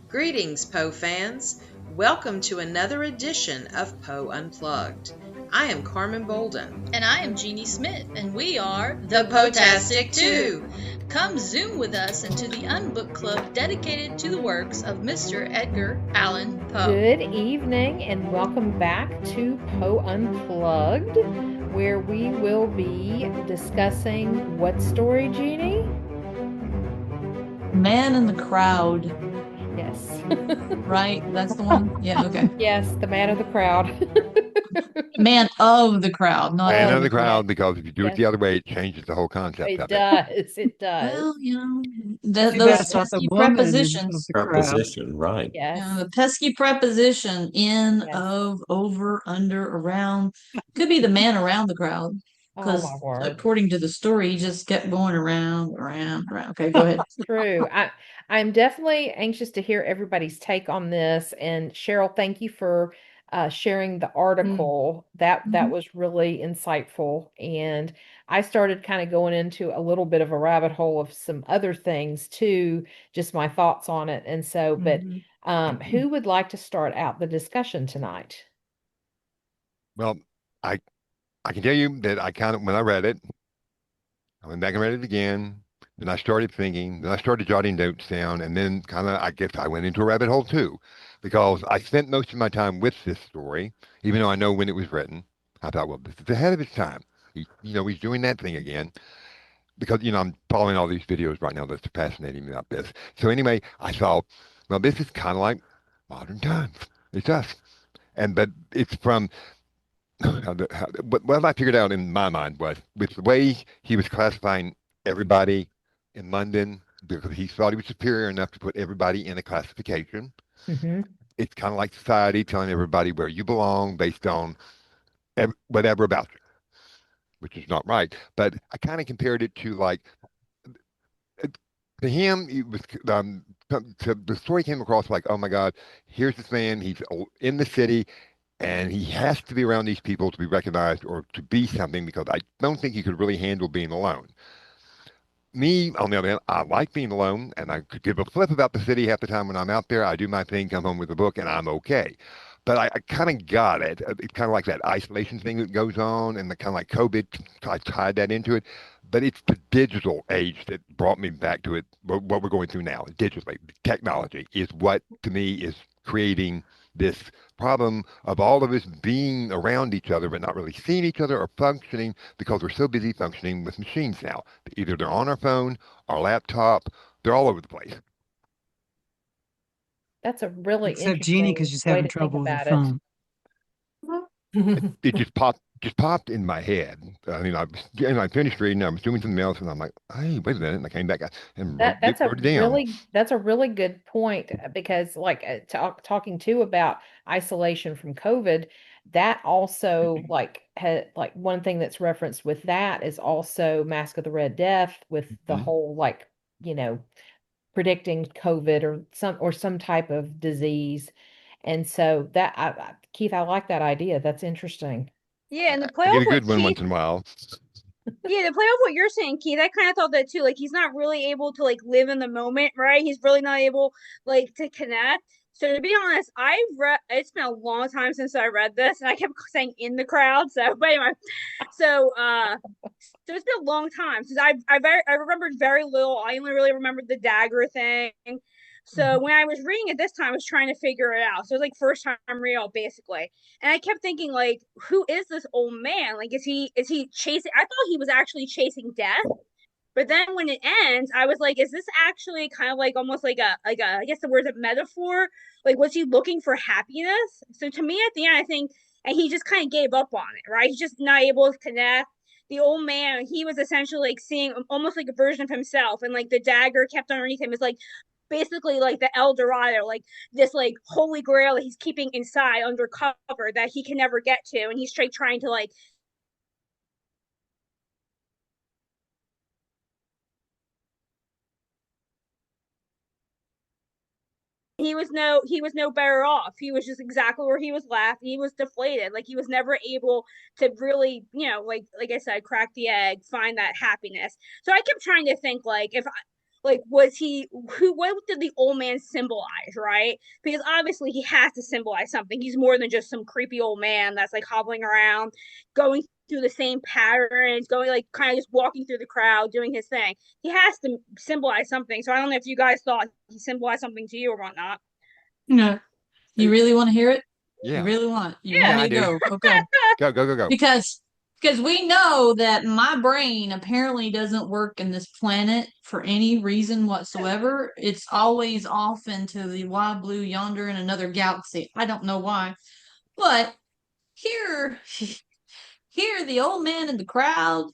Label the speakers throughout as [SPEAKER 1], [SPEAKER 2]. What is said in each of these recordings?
[SPEAKER 1] Greetings, Poe fans. Welcome to another edition of Poe Unplugged. I am Carmen Bolden.
[SPEAKER 2] And I am Jeanie Smith, and we are
[SPEAKER 1] The Potastic Two.
[SPEAKER 2] Come zoom with us into the Unbook Club dedicated to the works of Mr. Edgar Allan Poe.
[SPEAKER 3] Good evening, and welcome back to Poe Unplugged, where we will be discussing what story, Jeanie?
[SPEAKER 4] Man in the Crowd.
[SPEAKER 3] Yes.
[SPEAKER 4] Right? That's the one? Yeah, okay.
[SPEAKER 3] Yes, the man of the crowd.
[SPEAKER 4] Man of the Crowd, not
[SPEAKER 5] Man
[SPEAKER 4] of
[SPEAKER 5] of the crowd, because if you do it
[SPEAKER 3] Yes.
[SPEAKER 5] the other way, it changes the whole concept
[SPEAKER 3] It
[SPEAKER 5] of it.
[SPEAKER 3] does. It does.
[SPEAKER 4] Well, you know,
[SPEAKER 6] Too
[SPEAKER 4] those
[SPEAKER 6] bad it's not the
[SPEAKER 4] pesky
[SPEAKER 6] woman of
[SPEAKER 4] prepositions.
[SPEAKER 6] the crowd.
[SPEAKER 7] Preposition, right.
[SPEAKER 3] Yes.
[SPEAKER 4] The pesky preposition in,
[SPEAKER 3] Yes.
[SPEAKER 4] of, over, under, around. Could be the man around the crowd.
[SPEAKER 3] Oh,
[SPEAKER 4] Because
[SPEAKER 3] my word.
[SPEAKER 4] according to the story, he just kept going around. Okay, go ahead.
[SPEAKER 3] True. I'm definitely anxious to hear everybody's take on this. And Cheryl, thank you for sharing the article. That
[SPEAKER 4] Mhm.
[SPEAKER 3] was really insightful. And I started kind of going into a little bit of a rabbit hole of some other things too, just my thoughts on it. And so, but who would like to start out the discussion tonight?
[SPEAKER 5] Well, I can tell you that I kind of, when I read it, I went back and read it again. Then I started thinking, then I started jotting notes down, and then kind of, I guess I went into a rabbit hole too, because I spent most of my time with this story, even though I know when it was written. I thought, well, this is ahead of its time. He's doing that thing again. Because, I'm following all these videos right now that's fascinating me about this. So anyway, I thought, well, this is kind of like modern times. It's us. But it's from what I figured out in my mind was with the way he was classifying everybody in London, because he thought he was superior enough to put everybody in a classification.
[SPEAKER 3] Mm-hmm.
[SPEAKER 5] It's kind of like society telling everybody where you belong based on whatever about you, which is not right. But I kind of compared it to like, to him, it was the story came across like, oh my God, here's this man, he's in the city, and he has to be around these people to be recognized or to be something, because I don't think he could really handle being alone. Me, on the other hand, I like being alone, and I could give a flip about the city half the time when I'm out there. I do my thing, come home with a book, and I'm okay. But I kind of got it. It's kind of like that isolation thing that goes on, and the kind of like COVID, I tied that into it. But it's the digital age that brought me back to it, what we're going through now. Digitally, technology is what, to me, is creating this problem of all of us being around each other but not really seeing each other or functioning, because we're so busy functioning with machines now. Either they're on our phone, our laptop, they're all over the place.
[SPEAKER 3] That's a really
[SPEAKER 6] Except Jeannie, because she's having trouble with her phone.
[SPEAKER 5] It just popped in my head. I finished reading, I was doing something else, and I'm like, hey, wait a minute, and I came back and wrote it down.
[SPEAKER 3] That's a really good point, because like talking too about isolation from COVID, that also like had like one thing that's referenced with that is also Mask of the Red Death, with the whole like, predicting COVID or some type of disease. And so Keith, I like that idea. That's interesting.
[SPEAKER 8] Yeah, and the play
[SPEAKER 5] I get
[SPEAKER 8] off
[SPEAKER 5] a good
[SPEAKER 8] what
[SPEAKER 5] one
[SPEAKER 8] Keith,
[SPEAKER 5] once in a while.
[SPEAKER 8] yeah, the play off what you're saying, Keith. I kind of thought that too. Like he's not really able to like live in the moment, right? He's really not able like to connect. So to be honest, I've read. It's been a long time since I read this, and I kept saying in the crowd. So, but anyway, so it's been a long time since I remembered very little. I only really remembered the dagger thing. So when I was reading it this time, I was trying to figure it out. So it was like first time real, basically. And I kept thinking, like, who is this old man? Like, is he chasing? I thought he was actually chasing death. But then when it ends, I was like, is this actually kind of like almost like a I guess the word's a metaphor? Like, was he looking for happiness? So to me, at the end, I think, and he just kind of gave up on it, right? He's just not able to connect. The old man, he was essentially like seeing almost like a version of himself, and like the dagger kept underneath him is like basically like the El Dorado, like this like holy grail that he's keeping inside under cover that he can never get to, and he's straight trying to like he was no better off. He was just exactly where he was left. He was deflated. Like he was never able to really, like I said, crack the egg, find that happiness. So I kept trying to think like if like, was he what did the old man symbolize, right? Because obviously he has to symbolize something. He's more than just some creepy old man that's like hobbling around, going through the same patterns, going like kind of just walking through the crowd, doing his thing. He has to symbolize something. So I don't know if you guys thought he symbolized something to you or whatnot.
[SPEAKER 4] No. You really want to hear it? You
[SPEAKER 5] Yeah.
[SPEAKER 4] really want? You
[SPEAKER 8] Yeah,
[SPEAKER 4] want me to go? Okay.
[SPEAKER 5] Go.
[SPEAKER 4] Because we know that my brain apparently doesn't work in this planet for any reason whatsoever. It's always off into the wide blue yonder in another galaxy. I don't know why. But here, here, the old man in the crowd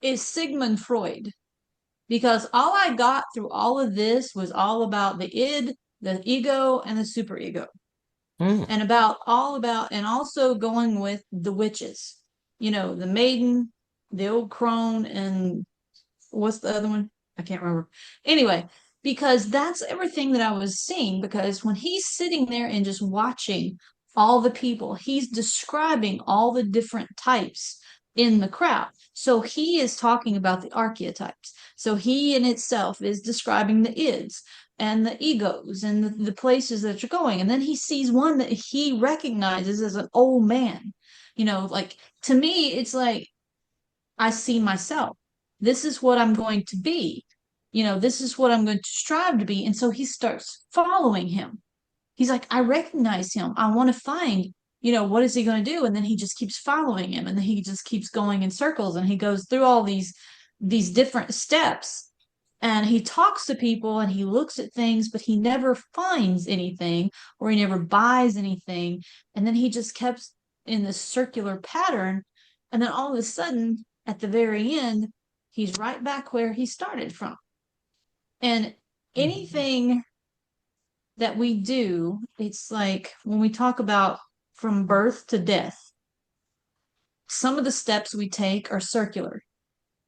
[SPEAKER 4] is Sigmund Freud. Because all I got through all of this was all about the id, the ego, and the superego. And and also going with the witches, the maiden, the old crone, and what's the other one? I can't remember. Anyway, because that's everything that I was seeing. Because when he's sitting there and just watching all the people, he's describing all the different types in the crowd. So he is talking about the archetypes. So he in itself is describing the ids and the egos and the places that you're going. And then he sees one that he recognizes as an old man. Like, to me, it's like I see myself. This is what I'm going to be. This is what I'm going to strive to be. And so he starts following him. He's like, I recognize him. I want to find, what is he going to do? And then he just keeps following him. And then he just keeps going in circles. And he goes through all these different steps. And he talks to people and he looks at things, but he never finds anything or he never buys anything. And then he just kept in this circular pattern. And then all of a sudden, at the very end, he's right back where he started from. And anything that we do, it's like when we talk about from birth to death, some of the steps we take are circular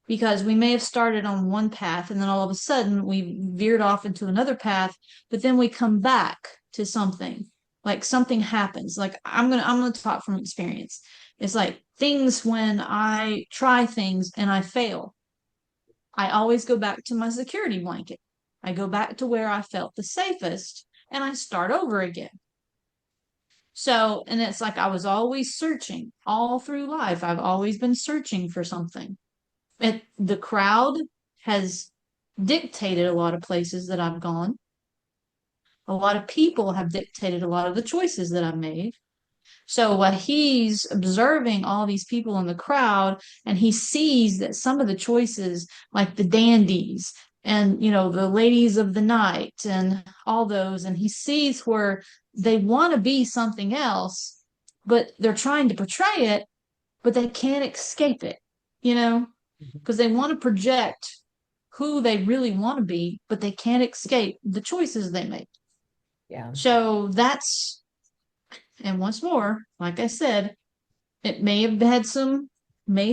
[SPEAKER 4] because we may have started on one path and then all of a sudden we veered off into another path, but then we come back to something. Like something happens. Like I'm gonna talk from experience. It's like things when I try things and I fail. I always go back to my security blanket. I go back to where I felt the safest and I start over again. So, and it's like I was always searching all through life. I've always been searching for something. The crowd has dictated a lot of places that I've gone. A lot of people have dictated a lot of the choices that I've made. So while he's observing all these people in the crowd and he sees that some of the choices, like the dandies and, the ladies of the night and all those, and he sees where they want to be something else, but they're trying to portray it, but they can't escape it, because they want to project who they really want to be, but they can't escape the choices they make.
[SPEAKER 3] Yeah.
[SPEAKER 4] So that's, and once more, like I said, it may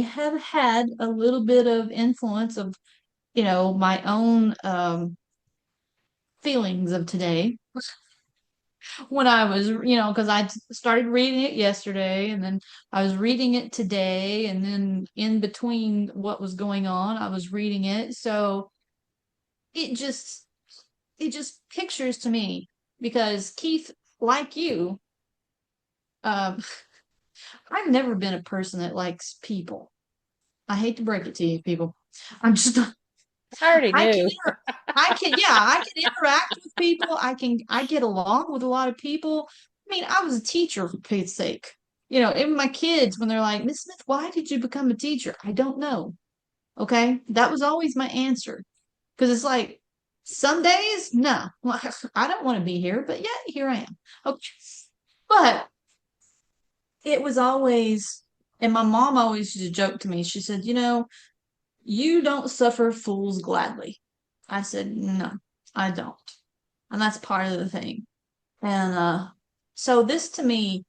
[SPEAKER 4] have had a little bit of influence of, my own feelings of today when I was, because I started reading it yesterday and then I was reading it today and then in between what was going on, I was reading it. So it just pictures to me because Keith, like you, I've never been a person that likes people. I hate to break it to you, people. I'm just
[SPEAKER 3] I already
[SPEAKER 4] I
[SPEAKER 3] knew.
[SPEAKER 4] I can interact with people. I get along with a lot of people. I mean, I was a teacher for Pete's sake. Even my kids, when they're like, Miss Smith, why did you become a teacher? I don't know. Okay. That was always my answer. Because it's like, some days, no, well, I don't want to be here, but yet here I am. Okay. But it was always, and my mom always used to joke to me. She said, you don't suffer fools gladly. I said, no, I don't. And that's part of the thing. And so this to me,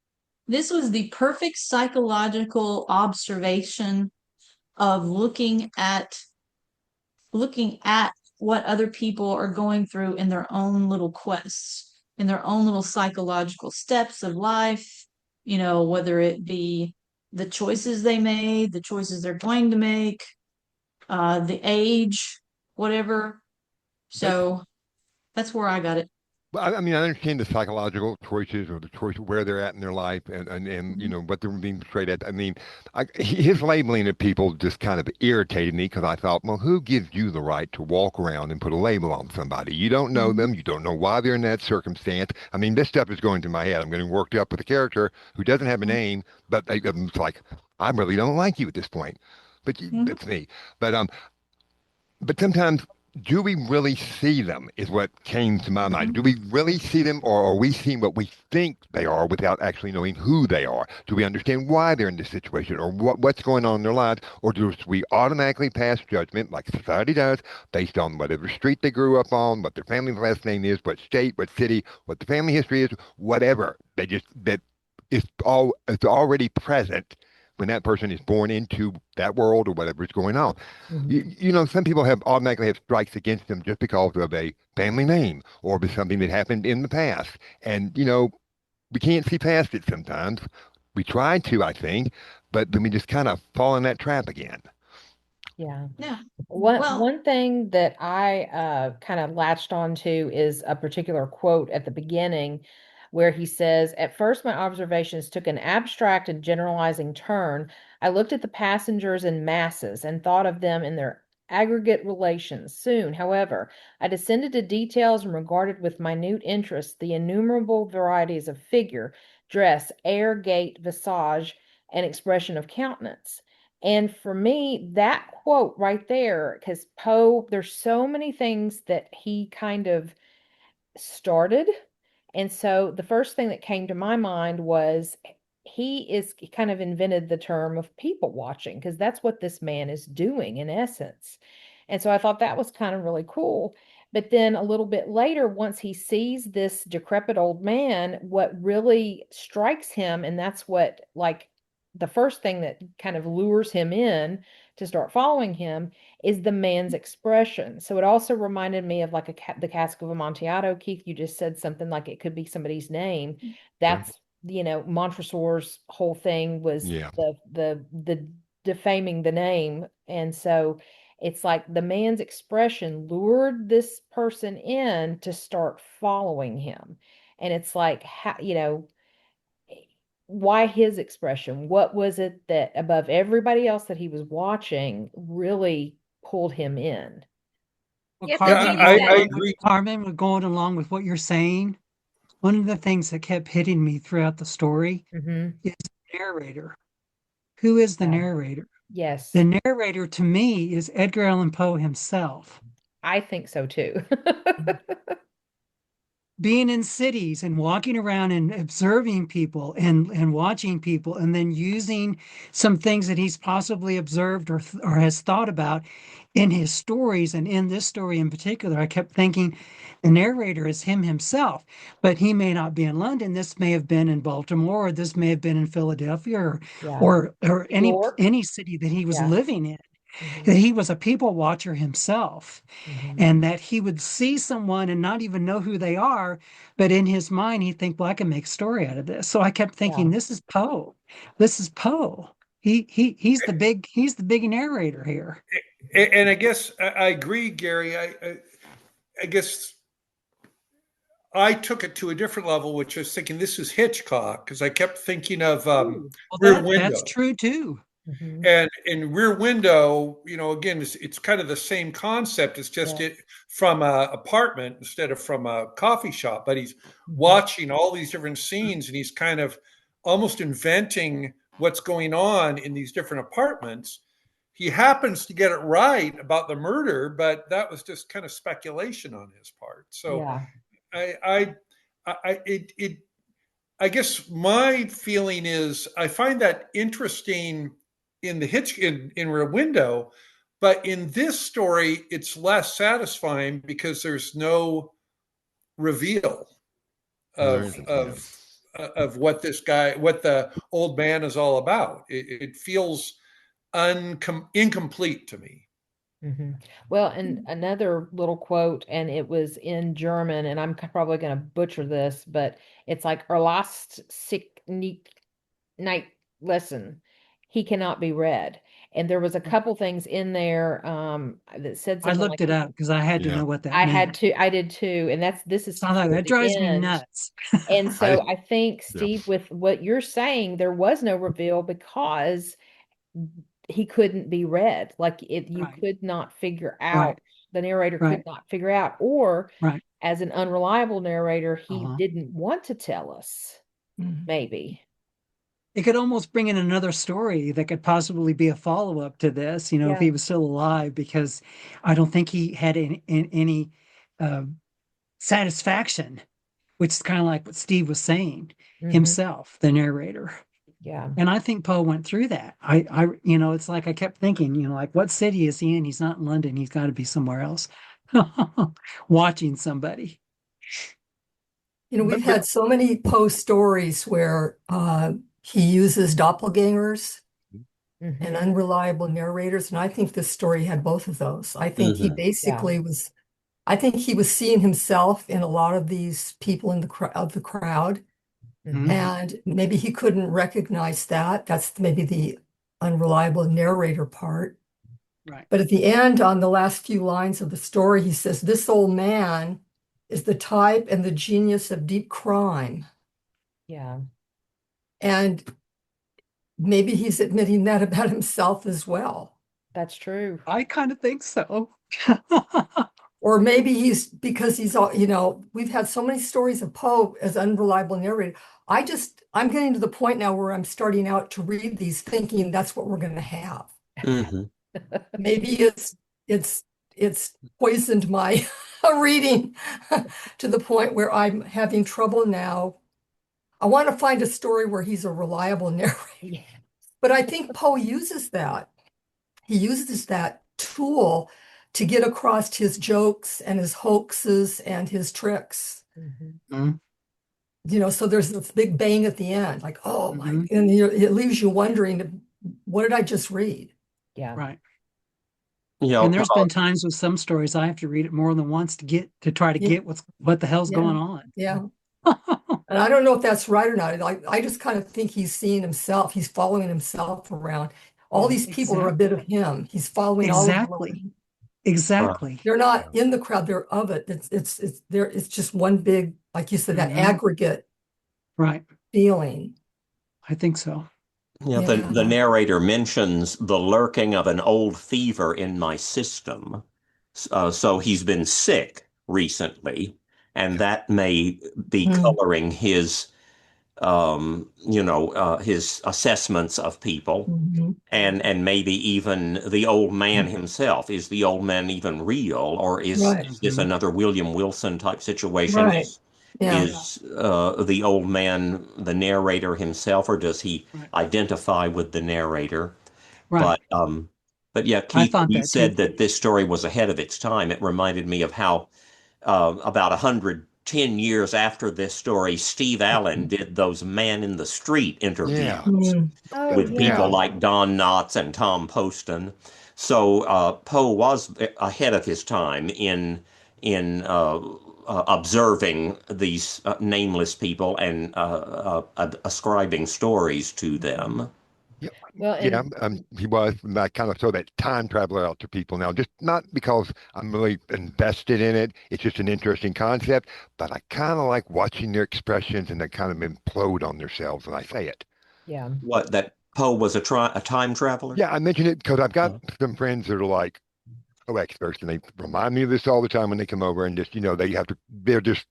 [SPEAKER 4] this was the perfect psychological observation of looking at what other people are going through in their own little quests, in their own little psychological steps of life, whether it be the choices they made, the choices they're going to make, the age, whatever. So that's where I got it.
[SPEAKER 5] I mean, I understand the psychological choices or the choice of where they're at in their life and
[SPEAKER 4] Mhm.
[SPEAKER 5] what they're being portrayed at. I mean, his labeling of people just kind of irritated me because I thought, well, who gives you the right to walk around and put a label on somebody? You don't know
[SPEAKER 4] Mhm.
[SPEAKER 5] them. You don't know why they're in that circumstance. I mean, this stuff is going through my head. I'm getting worked up with a character who doesn't have a name, but it's like, I really don't like you at this point. But
[SPEAKER 4] Mhm.
[SPEAKER 5] that's me. But but sometimes, do we really see them? Is what came to my mind.
[SPEAKER 4] Mhm.
[SPEAKER 5] Do we really see them, or are we seeing what we think they are without actually knowing who they are? Do we understand why they're in this situation, or what's going on in their lives, or do we automatically pass judgment, like society does, based on whatever street they grew up on, what their family last name is, what state, what city, what the family history is, whatever? They just that it's already present when that person is born into that world or whatever is going on. Some people have automatically have strikes against them just because of a family name or of something that happened in the past. And, we can't see past it sometimes. We try to, I think, but then we just kind of fall in that trap again.
[SPEAKER 3] Yeah.
[SPEAKER 4] Yeah.
[SPEAKER 3] One
[SPEAKER 4] Well,
[SPEAKER 3] one thing that I kind of latched onto is a particular quote at the beginning where he says, "At first, my observations took an abstract and generalizing turn. I looked at the passengers in masses and thought of them in their aggregate relations. Soon, however, I descended to details and regarded with minute interest the innumerable varieties of figure, dress, air, gait, visage, and expression of countenance." And for me, that quote right there, because Poe, there's so many things that he kind of started. And so the first thing that came to my mind was he kind of invented the term of people watching, because that's what this man is doing in essence. And so I thought that was kind of really cool. But then a little bit later, once he sees this decrepit old man, what really strikes him, and that's what, like, the first thing that kind of lures him in to start following him is the man's expression. So it also reminded me of like the cask of Amontillado. Keith, you just said something like it could be somebody's name.
[SPEAKER 5] Yeah.
[SPEAKER 3] That's, Montresor's whole thing was
[SPEAKER 5] Yeah.
[SPEAKER 3] the defaming the name. And so it's like the man's expression lured this person in to start following him. And it's like, why his expression? What was it that above everybody else that he was watching really pulled him in?
[SPEAKER 6] Well,
[SPEAKER 8] Yeah, so
[SPEAKER 6] Carmen,
[SPEAKER 2] Yeah,
[SPEAKER 8] Jeannie
[SPEAKER 6] going
[SPEAKER 8] said,
[SPEAKER 2] I
[SPEAKER 6] along with
[SPEAKER 2] agree.
[SPEAKER 6] Going along with what you're saying, one of the things that kept hitting me throughout the story
[SPEAKER 3] Mm-hmm.
[SPEAKER 6] is the narrator. Who is the
[SPEAKER 3] Yeah.
[SPEAKER 6] narrator?
[SPEAKER 3] Yes,
[SPEAKER 6] The narrator to me is Edgar Allan Poe himself.
[SPEAKER 3] I think so too.
[SPEAKER 6] Being in cities and walking around and observing people and watching people and then using some things that he's possibly observed or has thought about in his stories, and in this story in particular, I kept thinking the narrator is him himself, but he may not be in London. This may have been in Baltimore, or this may have been in Philadelphia, or
[SPEAKER 3] Yeah.
[SPEAKER 6] or
[SPEAKER 3] New York.
[SPEAKER 6] any city that he was
[SPEAKER 3] Yeah.
[SPEAKER 6] living in.
[SPEAKER 3] Mm-hmm.
[SPEAKER 6] That he was a people watcher himself,
[SPEAKER 3] Mm-hmm.
[SPEAKER 6] and that he would see someone and not even know who they are, but in his mind he'd think, well, I can make a story out of this. So I kept thinking,
[SPEAKER 3] Yeah.
[SPEAKER 6] this is Poe. This is Poe. He's the big narrator here.
[SPEAKER 2] And I guess I agree, Gary. I guess I took it to a different level, which I was thinking this is Hitchcock because I kept thinking of
[SPEAKER 3] Ooh.
[SPEAKER 6] Well,
[SPEAKER 2] Rear
[SPEAKER 6] that's
[SPEAKER 2] Window.
[SPEAKER 6] true too.
[SPEAKER 3] Mm-hmm.
[SPEAKER 2] And in Rear Window, again, it's kind of the same concept. It's just
[SPEAKER 3] Yes.
[SPEAKER 2] it from a apartment instead of from a coffee shop. But he's
[SPEAKER 3] Mm-hmm.
[SPEAKER 2] watching all these different scenes, and he's kind of almost inventing what's going on in these different apartments. He happens to get it right about the murder, but that was just kind of speculation on his part. So
[SPEAKER 3] Yeah.
[SPEAKER 2] I, it I guess my feeling is I find that interesting in the in Rear Window, but in this story, it's less satisfying because there's no reveal
[SPEAKER 5] Well, there
[SPEAKER 2] of
[SPEAKER 5] isn't. Yeah.
[SPEAKER 2] of what what the old man is all about. It feels incomplete to me.
[SPEAKER 3] Mm-hmm. Well, and another little quote, and it was in German, and I'm probably going to butcher this, but it's like, "Our last sick night lesson, he cannot be read." And there was a couple things in there that said
[SPEAKER 6] I
[SPEAKER 3] something
[SPEAKER 6] looked
[SPEAKER 3] like
[SPEAKER 6] it up because I had to
[SPEAKER 5] Yeah.
[SPEAKER 6] know what that
[SPEAKER 3] I
[SPEAKER 6] meant.
[SPEAKER 3] had to, I did too. And this is
[SPEAKER 6] So I'm like,
[SPEAKER 3] toward
[SPEAKER 6] that
[SPEAKER 3] the
[SPEAKER 6] drives me
[SPEAKER 3] end.
[SPEAKER 6] nuts.
[SPEAKER 3] And so
[SPEAKER 5] I-
[SPEAKER 3] I think,
[SPEAKER 5] Yeah.
[SPEAKER 3] Steve, with what you're saying, there was no reveal because he couldn't be read. Like you
[SPEAKER 6] Right.
[SPEAKER 3] could not figure
[SPEAKER 6] Right.
[SPEAKER 3] out, the narrator
[SPEAKER 6] Right.
[SPEAKER 3] could not figure out, or
[SPEAKER 6] Right.
[SPEAKER 3] as an unreliable narrator, he
[SPEAKER 6] Uh-huh.
[SPEAKER 3] didn't want to tell us, maybe.
[SPEAKER 6] It could almost bring in another story that could possibly be a follow-up to this, if
[SPEAKER 3] Yeah.
[SPEAKER 6] he was still alive, because I don't think he had any satisfaction, which is kind of like what Steve was saying himself, the narrator.
[SPEAKER 3] Yeah.
[SPEAKER 6] And I think Poe went through that. It's like I kept thinking, like, what city is he in? He's not in London. He's got to be somewhere else, watching somebody.
[SPEAKER 7] We've had so many Poe stories where he uses doppelgangers and unreliable narrators, and I think this story had both of those. I think he basically was. I think he was seeing himself in a lot of these people in the crowd, and maybe he couldn't recognize that. That's maybe the unreliable narrator part.
[SPEAKER 6] Right.
[SPEAKER 7] But at the end, on the last few lines of the story, he says, "This old man is the type and the genius of deep crime."
[SPEAKER 3] Yeah.
[SPEAKER 7] And maybe he's admitting that about himself as well.
[SPEAKER 3] That's true.
[SPEAKER 6] I kind of think so.
[SPEAKER 7] Or maybe because he's all, we've had so many stories of Poe as unreliable narrator. I'm getting to the point now where I'm starting out to read these thinking that's what we're going to have. Maybe it's poisoned my reading to the point where I'm having trouble now. I want to find a story where he's a reliable narrator.
[SPEAKER 3] Yeah.
[SPEAKER 7] But I think Poe uses that. He uses that tool to get across his jokes and his hoaxes and his tricks. So there's this big bang at the end, like, oh my, and it leaves you wondering, what did I just read?
[SPEAKER 3] Yeah.
[SPEAKER 6] Right. And there's been times with some stories I have to read it more than once to try to get what the hell's going on.
[SPEAKER 7] Yeah. And I don't know if that's right or not. I just kind of think he's seeing himself. He's following himself around. All these people are a bit of him. He's following all of them.
[SPEAKER 6] Exactly.
[SPEAKER 7] They're not in the crowd. They're of it. It's just one big, like you said, that aggregate feeling.
[SPEAKER 6] I think so.
[SPEAKER 9] Yeah, the narrator mentions the lurking of an old fever in my system. So he's been sick recently, and that may be coloring his his assessments of people, and maybe even the old man himself. Is the old man even real, or is this another William Wilson type situation? Is the old man the narrator himself, or does he identify with the narrator? But yeah, Keith, you said that this story was ahead of its time. It reminded me of how about 110 years after this story, Steve Allen did those man in the street interviews with people like Don Knotts and Tom Poston. So Poe was ahead of his time in observing these nameless people and ascribing stories to them.
[SPEAKER 3] Well,
[SPEAKER 5] he was. And I kind of throw that time traveler out to people now, just not because I'm really invested in it. It's just an interesting concept, but I kind of like watching their expressions and they kind of implode on themselves when I say it.
[SPEAKER 3] Yeah.
[SPEAKER 9] What, that Poe was a time traveler?
[SPEAKER 5] Yeah, I mention it because I've got some friends that are like experts, and they remind me of this all the time when they come over, and just they're just.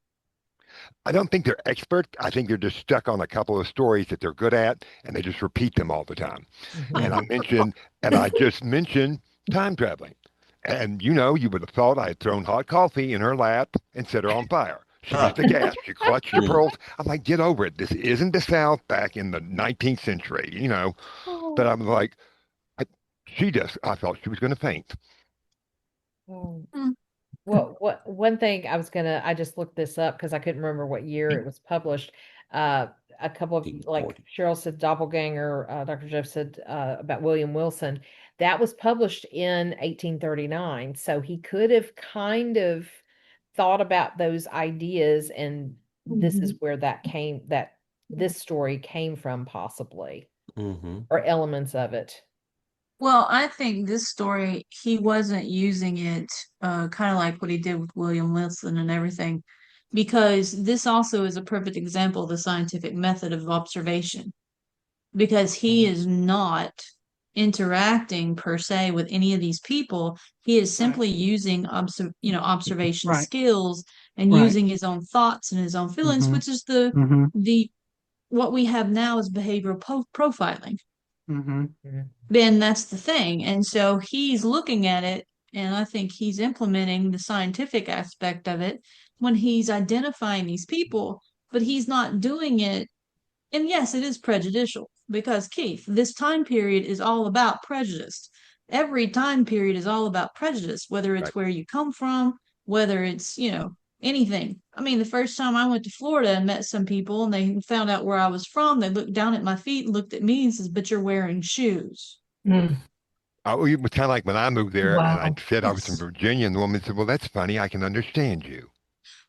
[SPEAKER 5] I don't think they're experts. I think they're just stuck on a couple of stories that they're good at, and they just repeat them all the time. And I just mentioned time traveling. And you would have thought I had thrown hot coffee in her lap and set her on fire. She was aghast. She clutched her pearls. I'm like, get over it. This isn't the South back in the 19th century, But I'm like, I thought she was going to faint.
[SPEAKER 3] Well, one thing I just looked this up because I couldn't remember what year it was published. A couple of, like Cheryl said, doppelganger, Dr. Jeff said about William Wilson. That was published in 1839. So he could have kind of thought about those ideas, and this is where this story came from, possibly, or elements of it.
[SPEAKER 4] Well, I think this story, he wasn't using it kind of like what he did with William Wilson and everything, because this also is a perfect example of the scientific method of observation, because he is not interacting per se with any of these people. He is simply using observation
[SPEAKER 6] Right.
[SPEAKER 4] skills and
[SPEAKER 6] Right.
[SPEAKER 4] using his own thoughts and his own feelings,
[SPEAKER 6] Mm-hmm.
[SPEAKER 4] which is the
[SPEAKER 6] Mm-hmm.
[SPEAKER 4] the what we have now is behavioral profiling.
[SPEAKER 6] Mm-hmm.
[SPEAKER 4] Then that's the thing. And so he's looking at it, and I think he's implementing the scientific aspect of it when he's identifying these people, but he's not doing it. And yes, it is prejudicial because, Keith, this time period is all about prejudice. Every time period is all about prejudice, whether it's
[SPEAKER 5] Right.
[SPEAKER 4] where you come from, whether it's, anything. I mean, the first time I went to Florida and met some people and they found out where I was from, they looked down at my feet and looked at me and says, "But you're wearing shoes."
[SPEAKER 7] Mm.
[SPEAKER 5] It was kind of like when I moved there and I
[SPEAKER 7] Wow.
[SPEAKER 5] said I was from
[SPEAKER 4] Yes.
[SPEAKER 5] Virginia, and the woman said, "Well, that's funny. I can understand you."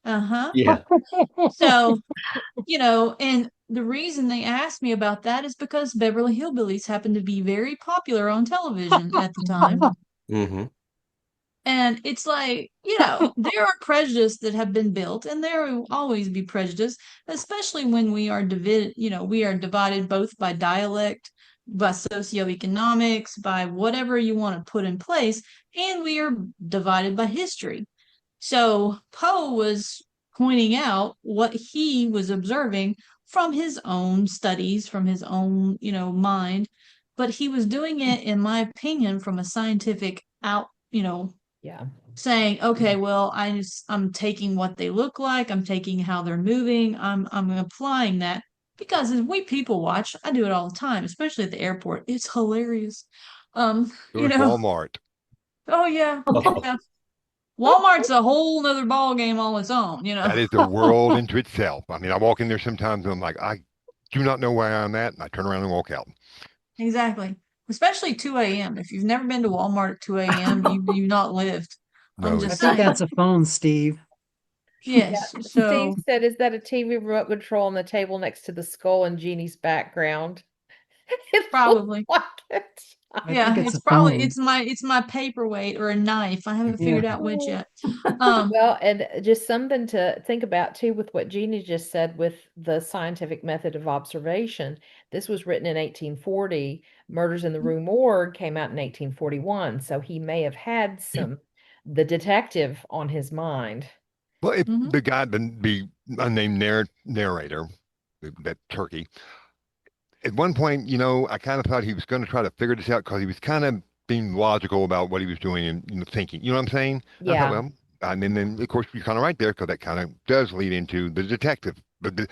[SPEAKER 4] Uh-huh.
[SPEAKER 9] Yeah.
[SPEAKER 4] So, and the reason they asked me about that is because Beverly Hillbillies happened to be very popular on television at the time.
[SPEAKER 9] Mm-hmm.
[SPEAKER 4] And it's like, there are prejudices that have been built, and there will always be prejudice, especially when we are divided, we are divided both by dialect, by socioeconomics, by whatever you want to put in place, and we are divided by history. So Poe was pointing out what he was observing from his own studies, from his own, mind, but he was doing it, in my opinion, from a scientific
[SPEAKER 3] Yeah.
[SPEAKER 4] saying, okay, well, I'm taking what they look like, I'm taking how they're moving, I'm applying that because as we people watch, I do it all the time, especially at the airport. It's hilarious.
[SPEAKER 5] It was Walmart.
[SPEAKER 4] Oh yeah,
[SPEAKER 9] Oh,
[SPEAKER 4] yeah. Walmart's a whole nother ball game all its own,
[SPEAKER 5] That is a world into itself. I mean, I walk in there sometimes and I'm like, I do not know where I'm at, and I turn around and walk out.
[SPEAKER 4] Exactly. Especially 2 a.m. If you've never been to Walmart at 2 a.m., you've not lived. I'm
[SPEAKER 5] No,
[SPEAKER 6] I
[SPEAKER 4] just
[SPEAKER 6] think
[SPEAKER 4] saying.
[SPEAKER 6] that's a phone, Steve.
[SPEAKER 4] Yes.
[SPEAKER 3] Steve
[SPEAKER 4] So
[SPEAKER 3] said, "Is that a TV remote control on the table next to the skull in Jeannie's background?" It
[SPEAKER 4] probably.
[SPEAKER 3] looks like it.
[SPEAKER 6] I
[SPEAKER 4] Yeah,
[SPEAKER 6] think it's
[SPEAKER 4] it's
[SPEAKER 6] a
[SPEAKER 4] probably
[SPEAKER 6] phone.
[SPEAKER 4] it's my paperweight or a knife. I haven't
[SPEAKER 6] Yeah.
[SPEAKER 4] figured out which yet.
[SPEAKER 3] Well, and just something to think about too with what Jeannie just said with the scientific method of observation. This was written in 1840. Murders in the Rue Morgue came out in 1841. So he may have had the detective on his mind.
[SPEAKER 5] well, if
[SPEAKER 4] Mhm.
[SPEAKER 5] the guy, the unnamed narrator, that turkey, at one point, I kind of thought he was going to try to figure this out because he was kind of being logical about what he was doing and thinking. You know what I'm saying? I thought,
[SPEAKER 3] Yeah.
[SPEAKER 5] well, and then of course you're kind of right there because that kind of does lead into the detective. But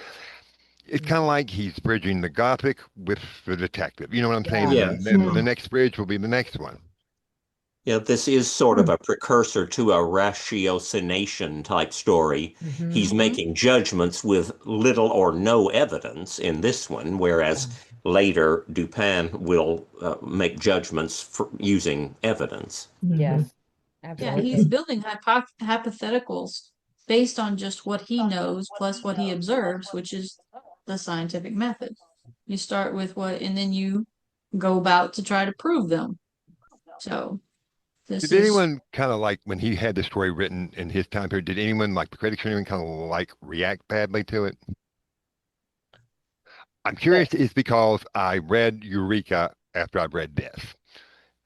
[SPEAKER 5] it's kind of like he's bridging the gothic with the detective. You know what I'm saying?
[SPEAKER 3] Yeah.
[SPEAKER 5] And
[SPEAKER 9] yes.
[SPEAKER 5] then the next bridge will be the next one.
[SPEAKER 9] Yeah, this is sort of a precursor to a ratiocination type story. He's
[SPEAKER 3] Mm-hmm.
[SPEAKER 9] making judgments with little or no evidence in this one, whereas later Dupin will make judgments using evidence.
[SPEAKER 3] Yes,
[SPEAKER 4] Yeah, he's
[SPEAKER 3] absolutely.
[SPEAKER 4] building hypotheticals based on just what he knows plus what he observes, which is the scientific method. You start with what, and then you go about to try to prove them. So this
[SPEAKER 5] Did
[SPEAKER 4] is
[SPEAKER 5] anyone kind of like when he had the story written in his time period? Did anyone like the critics or anyone kind of like react badly to it? I'm curious. Is because I read Eureka after I read this,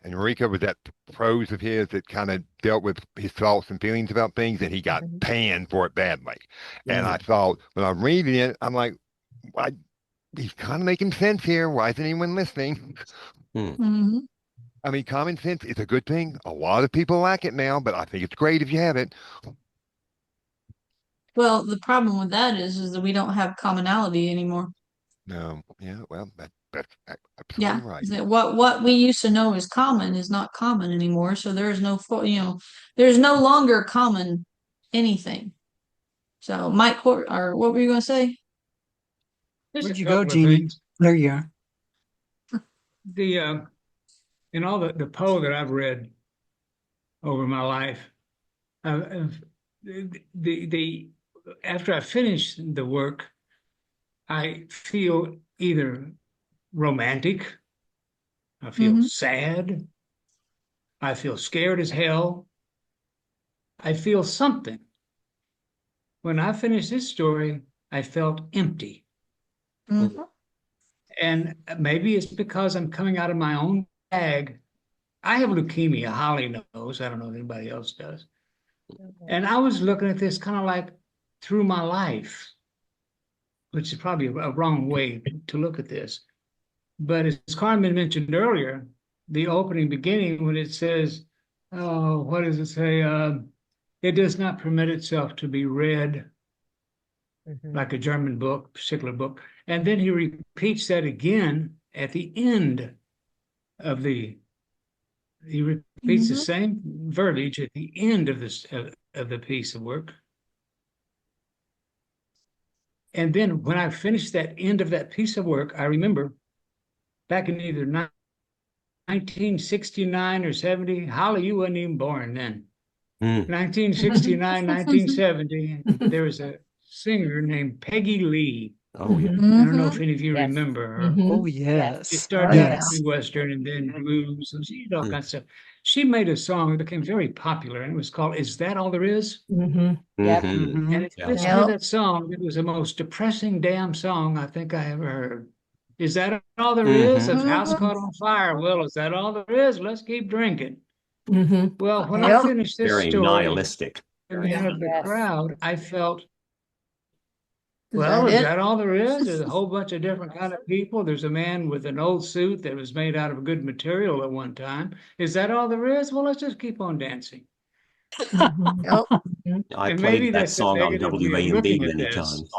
[SPEAKER 5] and Eureka was that prose of his that kind of dealt with his thoughts and feelings about things, and he got
[SPEAKER 3] Mhm.
[SPEAKER 5] panned for it badly. And
[SPEAKER 9] Mm.
[SPEAKER 5] I thought when I'm reading it, I'm like, why? He's kind of making sense here. Why isn't anyone listening?
[SPEAKER 9] Hmm.
[SPEAKER 4] Mhm.
[SPEAKER 5] I mean, common sense is a good thing. A lot of people lack it now, but I think it's great if you have it.
[SPEAKER 4] Well, the problem with that is that we don't have commonality anymore.
[SPEAKER 5] No, yeah, well, that's
[SPEAKER 4] Yeah,
[SPEAKER 5] absolutely right.
[SPEAKER 4] is that what we used to know as common is not common anymore. So there's there's no longer common anything. So Mike, or what were you going to say?
[SPEAKER 10] Just a
[SPEAKER 6] Where'd you go,
[SPEAKER 10] couple of
[SPEAKER 6] Jeannie?
[SPEAKER 10] things.
[SPEAKER 6] There you are.
[SPEAKER 10] The in all the Poe that I've read over my life, I've, the after I finish the work, I feel either romantic I feel sad. I feel scared as hell. I feel something. When I finished this story, I felt empty. And maybe it's because I'm coming out of my own bag. I have leukemia, Holly knows. I don't know if anybody else does. And I was looking at this kind of like through my life, which is probably a wrong way to look at this. But as Carmen mentioned earlier, the opening beginning, when it says, oh, what does it say? It does not permit itself to be read like a German book, particular book. And then he repeats that again at the end of he repeats the same verbiage at the end of this of the piece of work. And then when I finished that end of that piece of work, I remember back in either 1969 or 70, Holly, you wasn't even born then. 1969, 1970, there was a singer named Peggy Lee.
[SPEAKER 9] Oh, yeah.
[SPEAKER 10] I don't know if any of you remember her.
[SPEAKER 6] Oh, yes.
[SPEAKER 10] It started out country western and then blues and she did all kinds of stuff. She made a song that became very popular and it was called Is That All There Is?
[SPEAKER 3] Yep.
[SPEAKER 10] And if you listen to that song, it was the most depressing damn song I think I ever heard. Is that all there is? If house caught on fire, well, is that all there is? Let's keep drinking. Well, when I finished this
[SPEAKER 9] Very
[SPEAKER 10] story,
[SPEAKER 9] nihilistic.
[SPEAKER 10] in the end of the crowd, I felt, well, is that all there is? There's a whole bunch of different kind of people. There's a man with an old suit that was made out of good material at one time. Is that all there is? Well, let's just keep on dancing.
[SPEAKER 9] I played that song on WAMB many times.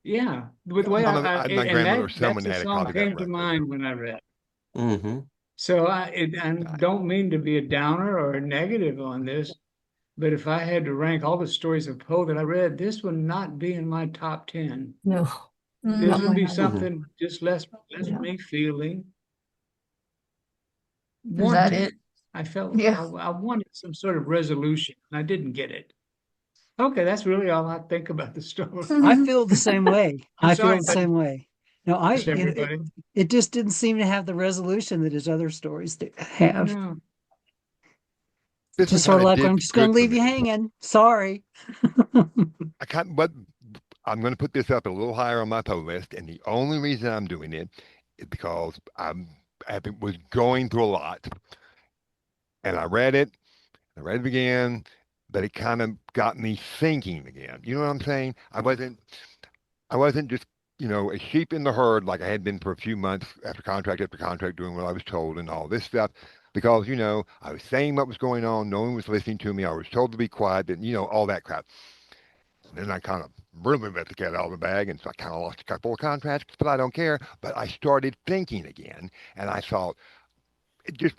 [SPEAKER 10] Yeah, with the way
[SPEAKER 5] my grandmother or someone
[SPEAKER 10] that's
[SPEAKER 5] had
[SPEAKER 10] the
[SPEAKER 5] a
[SPEAKER 10] song
[SPEAKER 5] copy of that
[SPEAKER 10] came to
[SPEAKER 5] record.
[SPEAKER 10] mind when I read. So I don't mean to be a downer or a negative on this, but if I had to rank all the stories of Poe that I read, this would not be in my top 10.
[SPEAKER 7] No.
[SPEAKER 10] This would be something just less me feeling.
[SPEAKER 4] It?
[SPEAKER 10] I felt I wanted some sort of resolution, and I didn't get it. Okay, that's really all I think about the story.
[SPEAKER 6] I feel the same way. I
[SPEAKER 10] sorry,
[SPEAKER 6] feel the same way. No,
[SPEAKER 10] everybody.
[SPEAKER 6] it just didn't seem to have the resolution that his other stories have.
[SPEAKER 10] No.
[SPEAKER 6] Just sort of like, I'm just going to leave you hanging. Sorry.
[SPEAKER 5] But I'm going to put this up a little higher on my Poe list, and the only reason I'm doing it is because I was going through a lot, and I read it again, but it kind of got me thinking again. You know what I'm saying? I wasn't just, a sheep in the herd like I had been for a few months after contract doing what I was told and all this stuff. Because, I was saying what was going on. No one was listening to me. I was told to be quiet, and, all that crap. And then I kind of really let the cat out of the bag. And so I kind of lost a couple of contracts, but I don't care. But I started thinking again. And I thought, it just,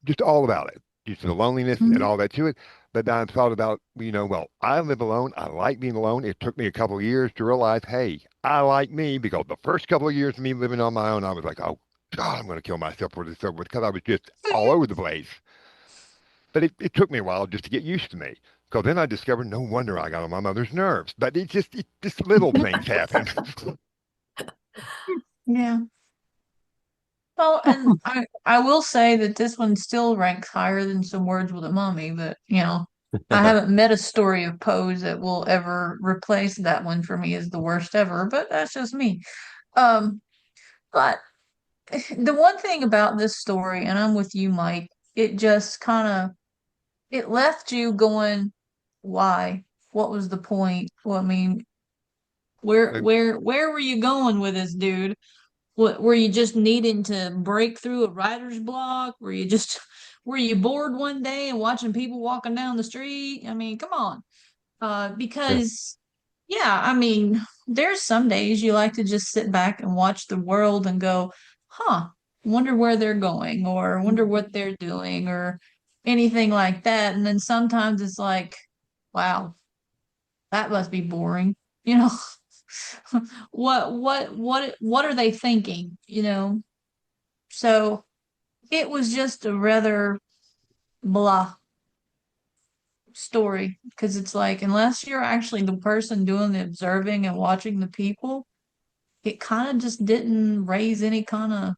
[SPEAKER 5] just all about it. Just the loneliness and all that to it. But then I thought about, well, I live alone. I like being alone. It took me a couple of years to realize, hey, I like me, because the first couple of years of me living on my own, I was like, oh, God, I'm going to kill myself for this, because I was just all over the place. But it took me a while just to get used to me, because then I discovered no wonder I got on my mother's nerves. But just little things happen.
[SPEAKER 4] Yeah. Well, and I will say that this one still ranks higher than Some Words with a Mummy, but I haven't met a story of Poe's that will ever replace that one for me as the worst ever, but that's just me. But the one thing about this story, and I'm with you, Mike, it just it left you going, why? What was the point? Well, I mean, where were you going with this, dude? What were you just needing to break through a writer's block? Were you bored one day and watching people walking down the street? I mean, come on. Because I mean, there's some days you like to just sit back and watch the world and go, wonder where they're going, or wonder what they're doing, or anything like that. And then sometimes it's like, wow, that must be boring. What are they thinking? So it was just a rather blah story, because it's like, unless you're actually the person doing the observing and watching the people, it kind of just didn't raise any kind of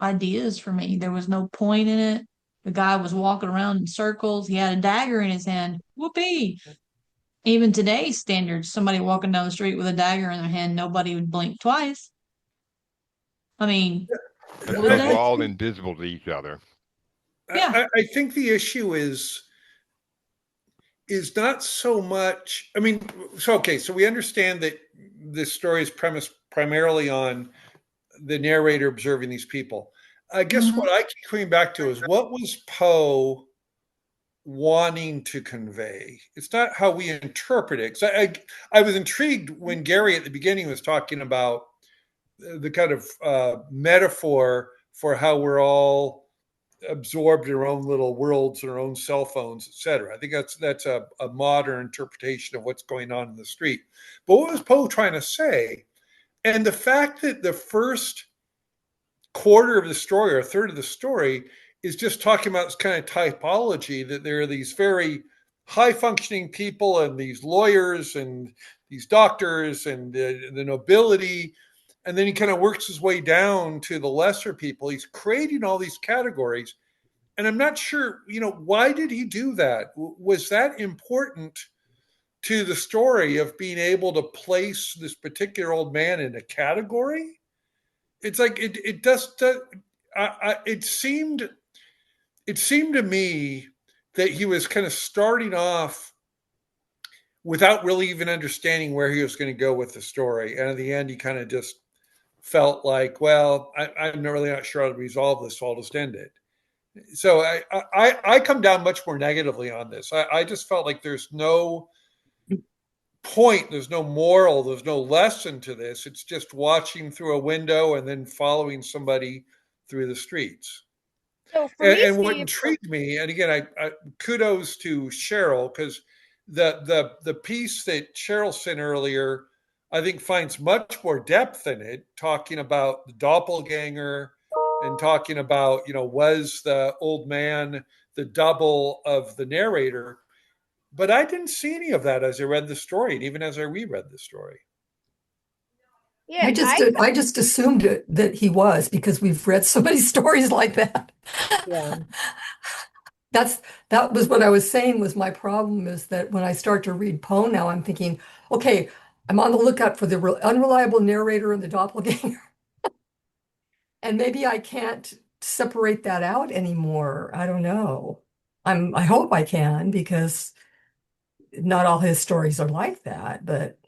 [SPEAKER 4] ideas for me. There was no point in it. The guy was walking around in circles. He had a dagger in his hand. Whoopee. Even today's standards, somebody walking down the street with a dagger in their hand, nobody would blink twice. I mean,
[SPEAKER 5] That's
[SPEAKER 4] would
[SPEAKER 5] because we're
[SPEAKER 4] they?
[SPEAKER 5] all invisible to each other.
[SPEAKER 4] Yeah.
[SPEAKER 2] I think the issue is not so much. I mean, so we understand that this story is premised primarily on the narrator observing these people. I guess what I keep coming back to is, what was Poe wanting to convey? It's not how we interpret it. 'Cause I was intrigued when Gary at the beginning was talking about the kind of metaphor for how we're all absorbed in our own little worlds and our own cell phones, et cetera. I think that's a modern interpretation of what's going on in the street. But what was Poe trying to say? And the fact that the first quarter of the story or a third of the story is just talking about this kind of typology, that there are these very high functioning people and these lawyers and these doctors and the nobility. And then he kind of works his way down to the lesser people. He's creating all these categories. And I'm not sure, why did he do that? Was that important to the story of being able to place this particular old man in a category? It's like it does. It seemed to me that he was kind of starting off without really even understanding where he was going to go with the story, and at the end, he kind of just felt like, well, I'm really not sure how to resolve this, so I'll just end it. So I come down much more negatively on this. I just felt like there's no point, there's no moral, there's no lesson to this. It's just watching through a window and then following somebody through the streets.
[SPEAKER 8] So for me,
[SPEAKER 2] And what
[SPEAKER 8] Steve,
[SPEAKER 2] intrigued me, and again, I kudos to Cheryl, because the piece that Cheryl sent earlier, I think, finds much more depth in it, talking about the doppelganger and talking about, was the old man the double of the narrator? But I didn't see any of that as I read the story, and even as I reread the story.
[SPEAKER 8] yeah,
[SPEAKER 7] I just assumed that he was, because we've read so many stories like that.
[SPEAKER 3] Yeah.
[SPEAKER 7] That was what I was saying was my problem, is that when I start to read Poe now, I'm thinking, okay, I'm on the lookout for the unreliable narrator and the doppelganger. And maybe I can't separate that out anymore. I don't know. I hope I can, because not all his stories are like that, but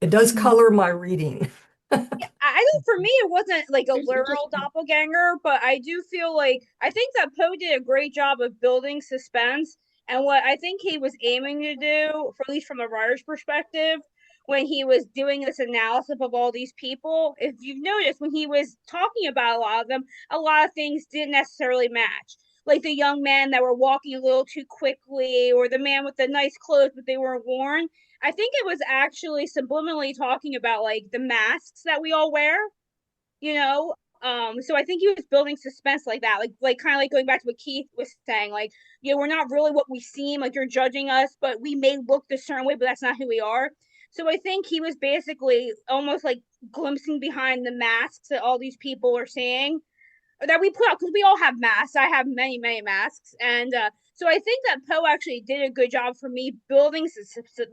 [SPEAKER 7] it does color my reading.
[SPEAKER 8] I think for me it wasn't like a literal doppelganger, but I do feel like I think that Poe did a great job of building suspense. And what I think he was aiming to do, for at least from the writer's perspective, when he was doing this analysis of all these people, if you've noticed, when he was talking about a lot of them, a lot of things didn't necessarily match. Like the young men that were walking a little too quickly, or the man with the nice clothes but they weren't worn. I think it was actually subliminally talking about like the masks that we all wear, you know. So I think he was building suspense like that, like kind of like going back to what Keith was saying, like, we're not really what we seem, like you're judging us, but we may look a certain way, but that's not who we are. So I think he was basically almost like glimpsing behind the masks that all these people are seeing, that we put out, because we all have masks. I have many, many masks, and so I think that Poe actually did a good job for me building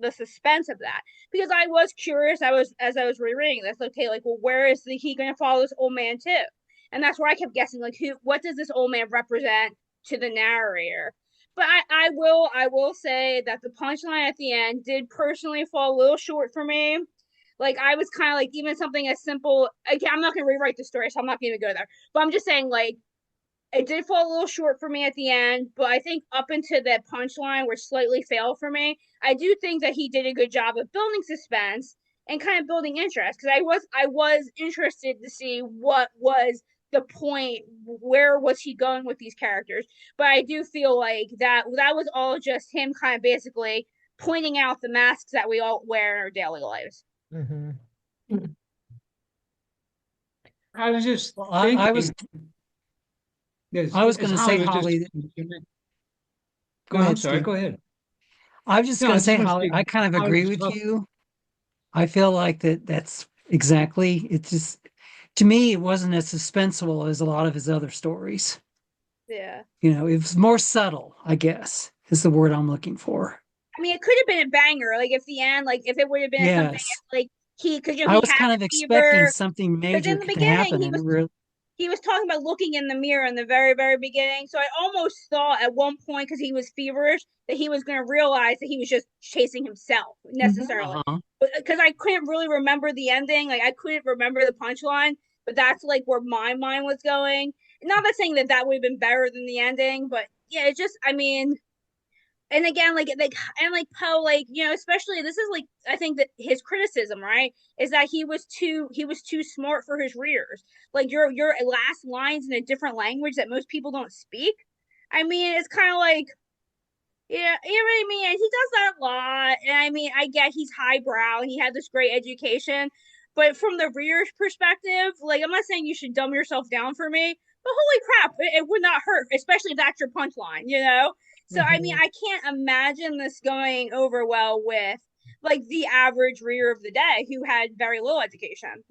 [SPEAKER 8] the suspense of that, because I was curious. As I was rereading this, okay, like, well, where is he going to follow this old man to? And that's where I kept guessing, like, what does this old man represent to the narrator? But I will say that the punchline at the end did personally fall a little short for me. Like, I was kind of like, even something as simple, again, I'm not going to rewrite the story, so I'm not going to go there. But I'm just saying, like, it did fall a little short for me at the end, but I think up into the punchline where slightly failed for me, I do think that he did a good job of building suspense and kind of building interest, because I was interested to see what was the point, where was he going with these characters. But I do feel like that was all just him kind of basically pointing out the masks that we all wear in our daily lives.
[SPEAKER 3] Mm-hmm.
[SPEAKER 10] I was just
[SPEAKER 6] I was going to say, Holly.
[SPEAKER 10] Go ahead, sorry, go ahead.
[SPEAKER 6] I was just going to say, Holly, I kind of agree with you. I feel like that's exactly. It's just to me, it wasn't as suspenseful as a lot of his other stories.
[SPEAKER 8] Yeah.
[SPEAKER 6] It was more subtle, I guess, is the word I'm looking for.
[SPEAKER 8] I mean, it could have been a banger. Like if the end, like if it would have been something like because
[SPEAKER 6] I
[SPEAKER 8] he
[SPEAKER 6] was
[SPEAKER 8] had
[SPEAKER 6] kind of expecting
[SPEAKER 8] fever.
[SPEAKER 6] something
[SPEAKER 8] Because
[SPEAKER 6] major
[SPEAKER 8] in the
[SPEAKER 6] to
[SPEAKER 8] beginning
[SPEAKER 6] happen, and it really.
[SPEAKER 8] he was talking about looking in the mirror in the very, very beginning. So I almost thought at one point, because he was feverish, that he was going to realize that he was just chasing himself necessarily. Because I couldn't really remember the ending. Like I couldn't remember the punchline, but that's like where my mind was going. Not that saying that that would have been better than the ending, but yeah, it just, I mean, and again, like and like Poe, like especially this is like I think that his criticism, right, is that he was too smart for his readers. Like your last lines in a different language that most people don't speak. I mean, it's kind of like yeah, you know what I mean. And he does that a lot, and I mean, I get he's highbrow and he had this great education, but from the reader's perspective, like I'm not saying you should dumb yourself down for me, but holy crap, it would not hurt, especially if that's your punchline. So I mean, I can't imagine this going over well with like the average reader of the day who had very little education.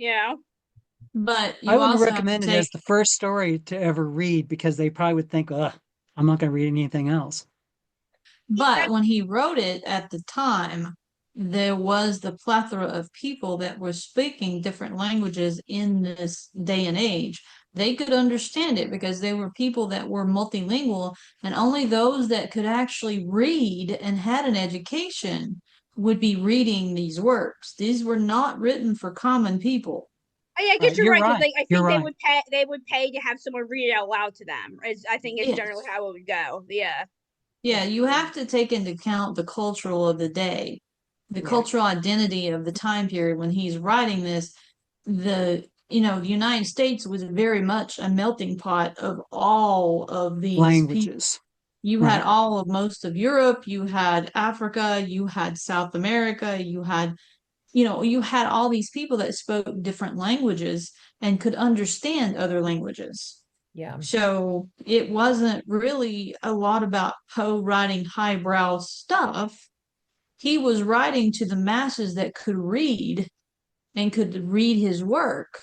[SPEAKER 4] But
[SPEAKER 6] I
[SPEAKER 4] you
[SPEAKER 6] wouldn't
[SPEAKER 4] also have to
[SPEAKER 6] recommend it
[SPEAKER 4] take,
[SPEAKER 6] as the first story to ever read because they probably would think, ugh, I'm not going to read anything else.
[SPEAKER 4] but when he wrote it at the time, there was the plethora of people that were speaking different languages in this day and age. They could understand it because they were people that were multilingual, and only those that could actually read and had an education would be reading these works. These were not written for common people.
[SPEAKER 8] I guess you're
[SPEAKER 6] You're
[SPEAKER 8] right because
[SPEAKER 6] right.
[SPEAKER 8] I
[SPEAKER 6] You're
[SPEAKER 8] think
[SPEAKER 6] right.
[SPEAKER 8] they would pay to have someone read it out loud to them. I think it's generally
[SPEAKER 4] Yes.
[SPEAKER 8] how it would go. Yeah.
[SPEAKER 4] Yeah, you have to take into account the cultural of the day, the cultural identity of the time period when he's writing this. The United States was very much a melting pot of all of these people.
[SPEAKER 6] Languages.
[SPEAKER 4] You had all of most of Europe, you had Africa, you had South America, you had all these people that spoke different languages and could understand other languages.
[SPEAKER 3] Yeah.
[SPEAKER 4] So it wasn't really a lot about Poe writing highbrow stuff. He was writing to the masses that could read and could read his work.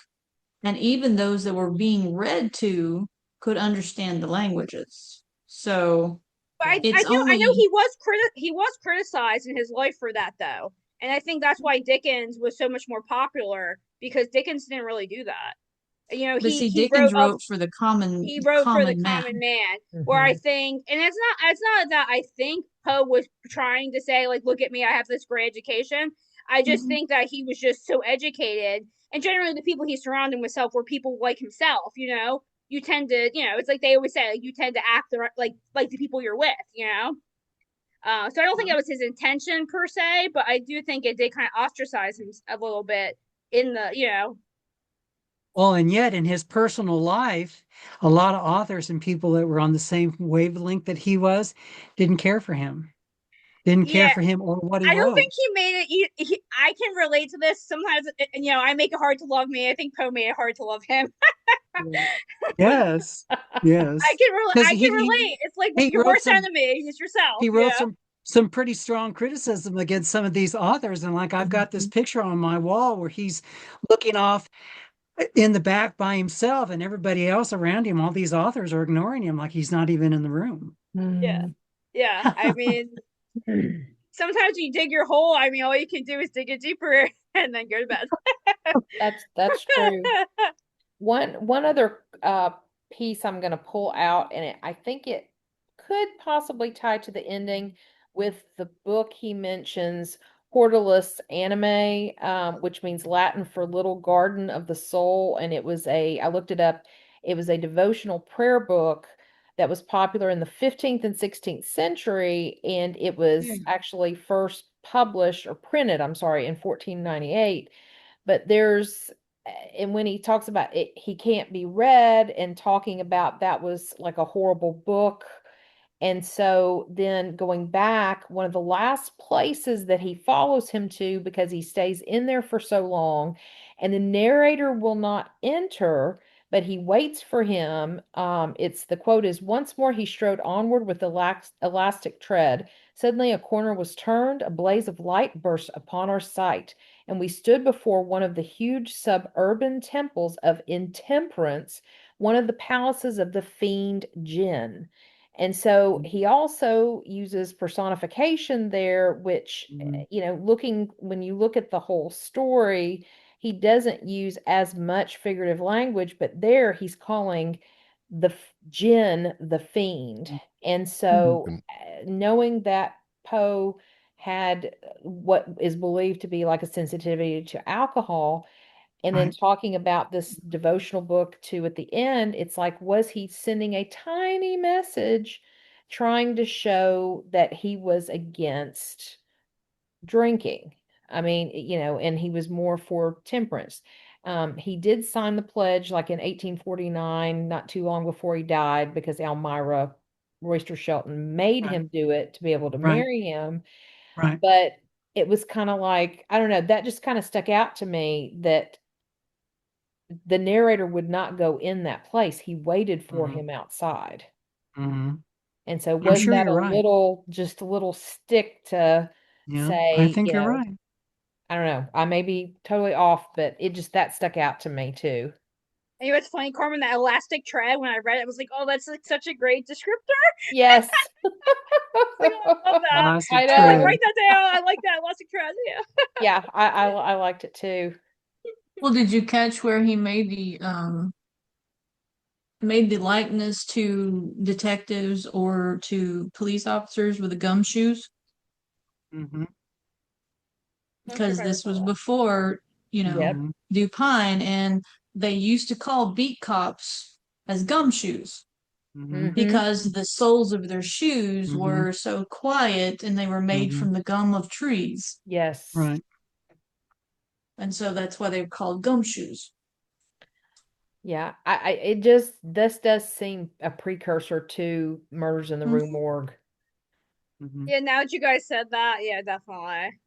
[SPEAKER 4] And even those that were being read to could understand the languages. So
[SPEAKER 8] But
[SPEAKER 4] it's
[SPEAKER 8] I know
[SPEAKER 4] only
[SPEAKER 8] he was criticized in his life for that though, and I think that's why Dickens was so much more popular because Dickens didn't really do that.
[SPEAKER 4] but see,
[SPEAKER 8] He
[SPEAKER 4] Dickens wrote for the
[SPEAKER 8] he wrote for the
[SPEAKER 4] common man.
[SPEAKER 8] common man, where I think, and it's not that I think Poe was trying to say like, look at me, I have this great education. I just think that he was just so educated, and generally the people he surrounded himself were people like himself. You tend to, it's like they always say, like, you tend to act like the people you're with. So I don't think that was his intention per se, but I do think it did kind of ostracize him a little bit in the.
[SPEAKER 6] Well, and yet in his personal life, a lot of authors and people that were on the same wavelength that he was didn't care for him, didn't care
[SPEAKER 8] Yeah,
[SPEAKER 6] for him or what he
[SPEAKER 8] I don't
[SPEAKER 6] wrote.
[SPEAKER 8] think he made it. I can relate to this. Sometimes, I make it hard to love me. I think Poe made it hard to love him.
[SPEAKER 6] Yes, yes.
[SPEAKER 8] I can relate. It's like
[SPEAKER 6] he
[SPEAKER 8] your
[SPEAKER 6] wrote
[SPEAKER 8] worst enemy is yourself.
[SPEAKER 6] he wrote some pretty strong criticism against some of these authors. And like I've got this picture on my wall where he's looking off in the back by himself and everybody else around him, all these authors are ignoring him like he's not even in the room.
[SPEAKER 8] Yeah. Yeah. I mean, sometimes you dig your hole. I mean, all you can do is dig it deeper and then go to bed.
[SPEAKER 3] That's true. One other piece I'm going to pull out, and I think it could possibly tie to the ending with the book he mentions, Hortulus Anime, which means Latin for Little Garden of the Soul. And I looked it up, it was a devotional prayer book that was popular in the 15th and 16th century. And it was actually first published or printed, I'm sorry, in 1498. But and when he talks about it, he can't be read and talking about that was like a horrible book. And so then going back, one of the last places that he follows him to, because he stays in there for so long, and the narrator will not enter, but he waits for him. The quote is, "Once more he strode onward with elastic tread, Suddenly a corner was turned, a blaze of light burst upon our sight, and we stood before one of the huge suburban temples of intemperance, one of the palaces of the fiend Jinn. And so he also uses personification there, which, when you look at the whole story, he doesn't use as much figurative language, but there he's calling the Jinn the fiend. And so, knowing that Poe had what is believed to be like a sensitivity to alcohol, and then talking about this devotional book too at the end, it's like, was he sending a tiny message trying to show that he was against drinking? I mean, and he was more for temperance. He did sign the pledge like in 1849, not too long before he died, because Elmira Royster Shelton made him do it to be able to marry him.
[SPEAKER 6] Right.
[SPEAKER 3] But it was kind of like, I don't know, that just kind of stuck out to me, that the narrator would not go in that place. He waited for him outside. And so
[SPEAKER 6] I'm
[SPEAKER 3] wasn't
[SPEAKER 6] sure
[SPEAKER 3] that
[SPEAKER 6] you're right.
[SPEAKER 3] just a little stick to
[SPEAKER 6] Yeah,
[SPEAKER 3] say,
[SPEAKER 6] I think you're right.
[SPEAKER 3] I don't know. I may be totally off, but that stuck out to me too.
[SPEAKER 8] And you know what's funny, Carmen? That elastic tread, when I read it, I was like, oh, that's like such a great descriptor.
[SPEAKER 3] Yes.
[SPEAKER 8] Like, oh, I love that.
[SPEAKER 6] Elastic
[SPEAKER 3] I
[SPEAKER 8] I like
[SPEAKER 3] know.
[SPEAKER 8] write that down. I like that elastic tread. Yeah.
[SPEAKER 3] Yeah, I liked it too.
[SPEAKER 4] Well, did you catch where he made the likeness to detectives or to police officers with the gumshoes? Because this was before, Dupine, and they used to call beat cops as gumshoes because the soles of their shoes were so quiet and they were made from the gum of trees.
[SPEAKER 3] Yes.
[SPEAKER 6] Right.
[SPEAKER 4] And so that's why they were called gumshoes.
[SPEAKER 3] Yeah, this does seem a precursor to Murders in the Rue Morgue.
[SPEAKER 8] Yeah, now that you guys said that, yeah, definitely.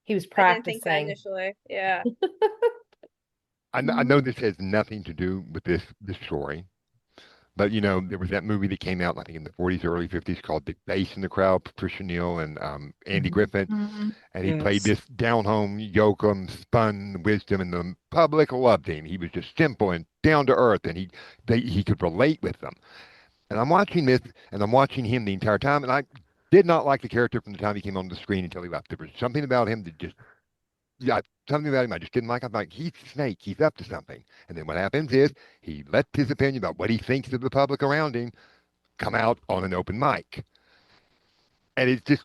[SPEAKER 3] He was
[SPEAKER 8] I didn't think that
[SPEAKER 3] practicing.
[SPEAKER 8] initially. Yeah.
[SPEAKER 5] I know this has nothing to do with this story, but there was that movie that came out, I think, in the 40s, early 50s, called The Bass in the Crowd, Patricia Neal and Andy Griffith, and he played this down-home yokum, spun wisdom, and the public loved him. He was just simple and down to earth, and he could relate with them. And I'm watching this, and I'm watching him the entire time, and I did not like the character from the time he came on the screen until he left. There was something about him that just, something about him I just didn't like. I'm like, he's Snake, he's up to something. And then what happens is he lets his opinion about what he thinks of the public around him come out on an open mic. And it's just,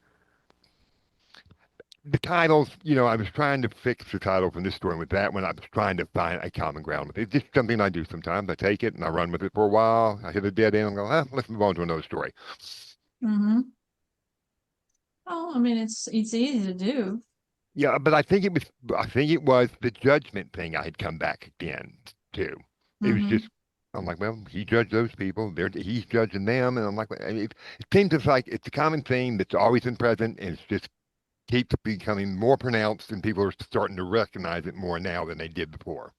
[SPEAKER 5] the titles, I was trying to fix the title from this story, and with that one, I was trying to find a common ground with it. It's just something I do sometimes. I take it and I run with it for a while. I hit a dead end and go, let's move on to another story.
[SPEAKER 4] Oh, I mean, it's easy to do.
[SPEAKER 5] Yeah, but I think it was the judgment thing I had come back again to. It was just, I'm like, well, he judged those people. He's judging them, and I'm like, it seems like it's a common theme that's always been present, and it's just keeps becoming more pronounced, and people are starting to recognize it more now than they did before.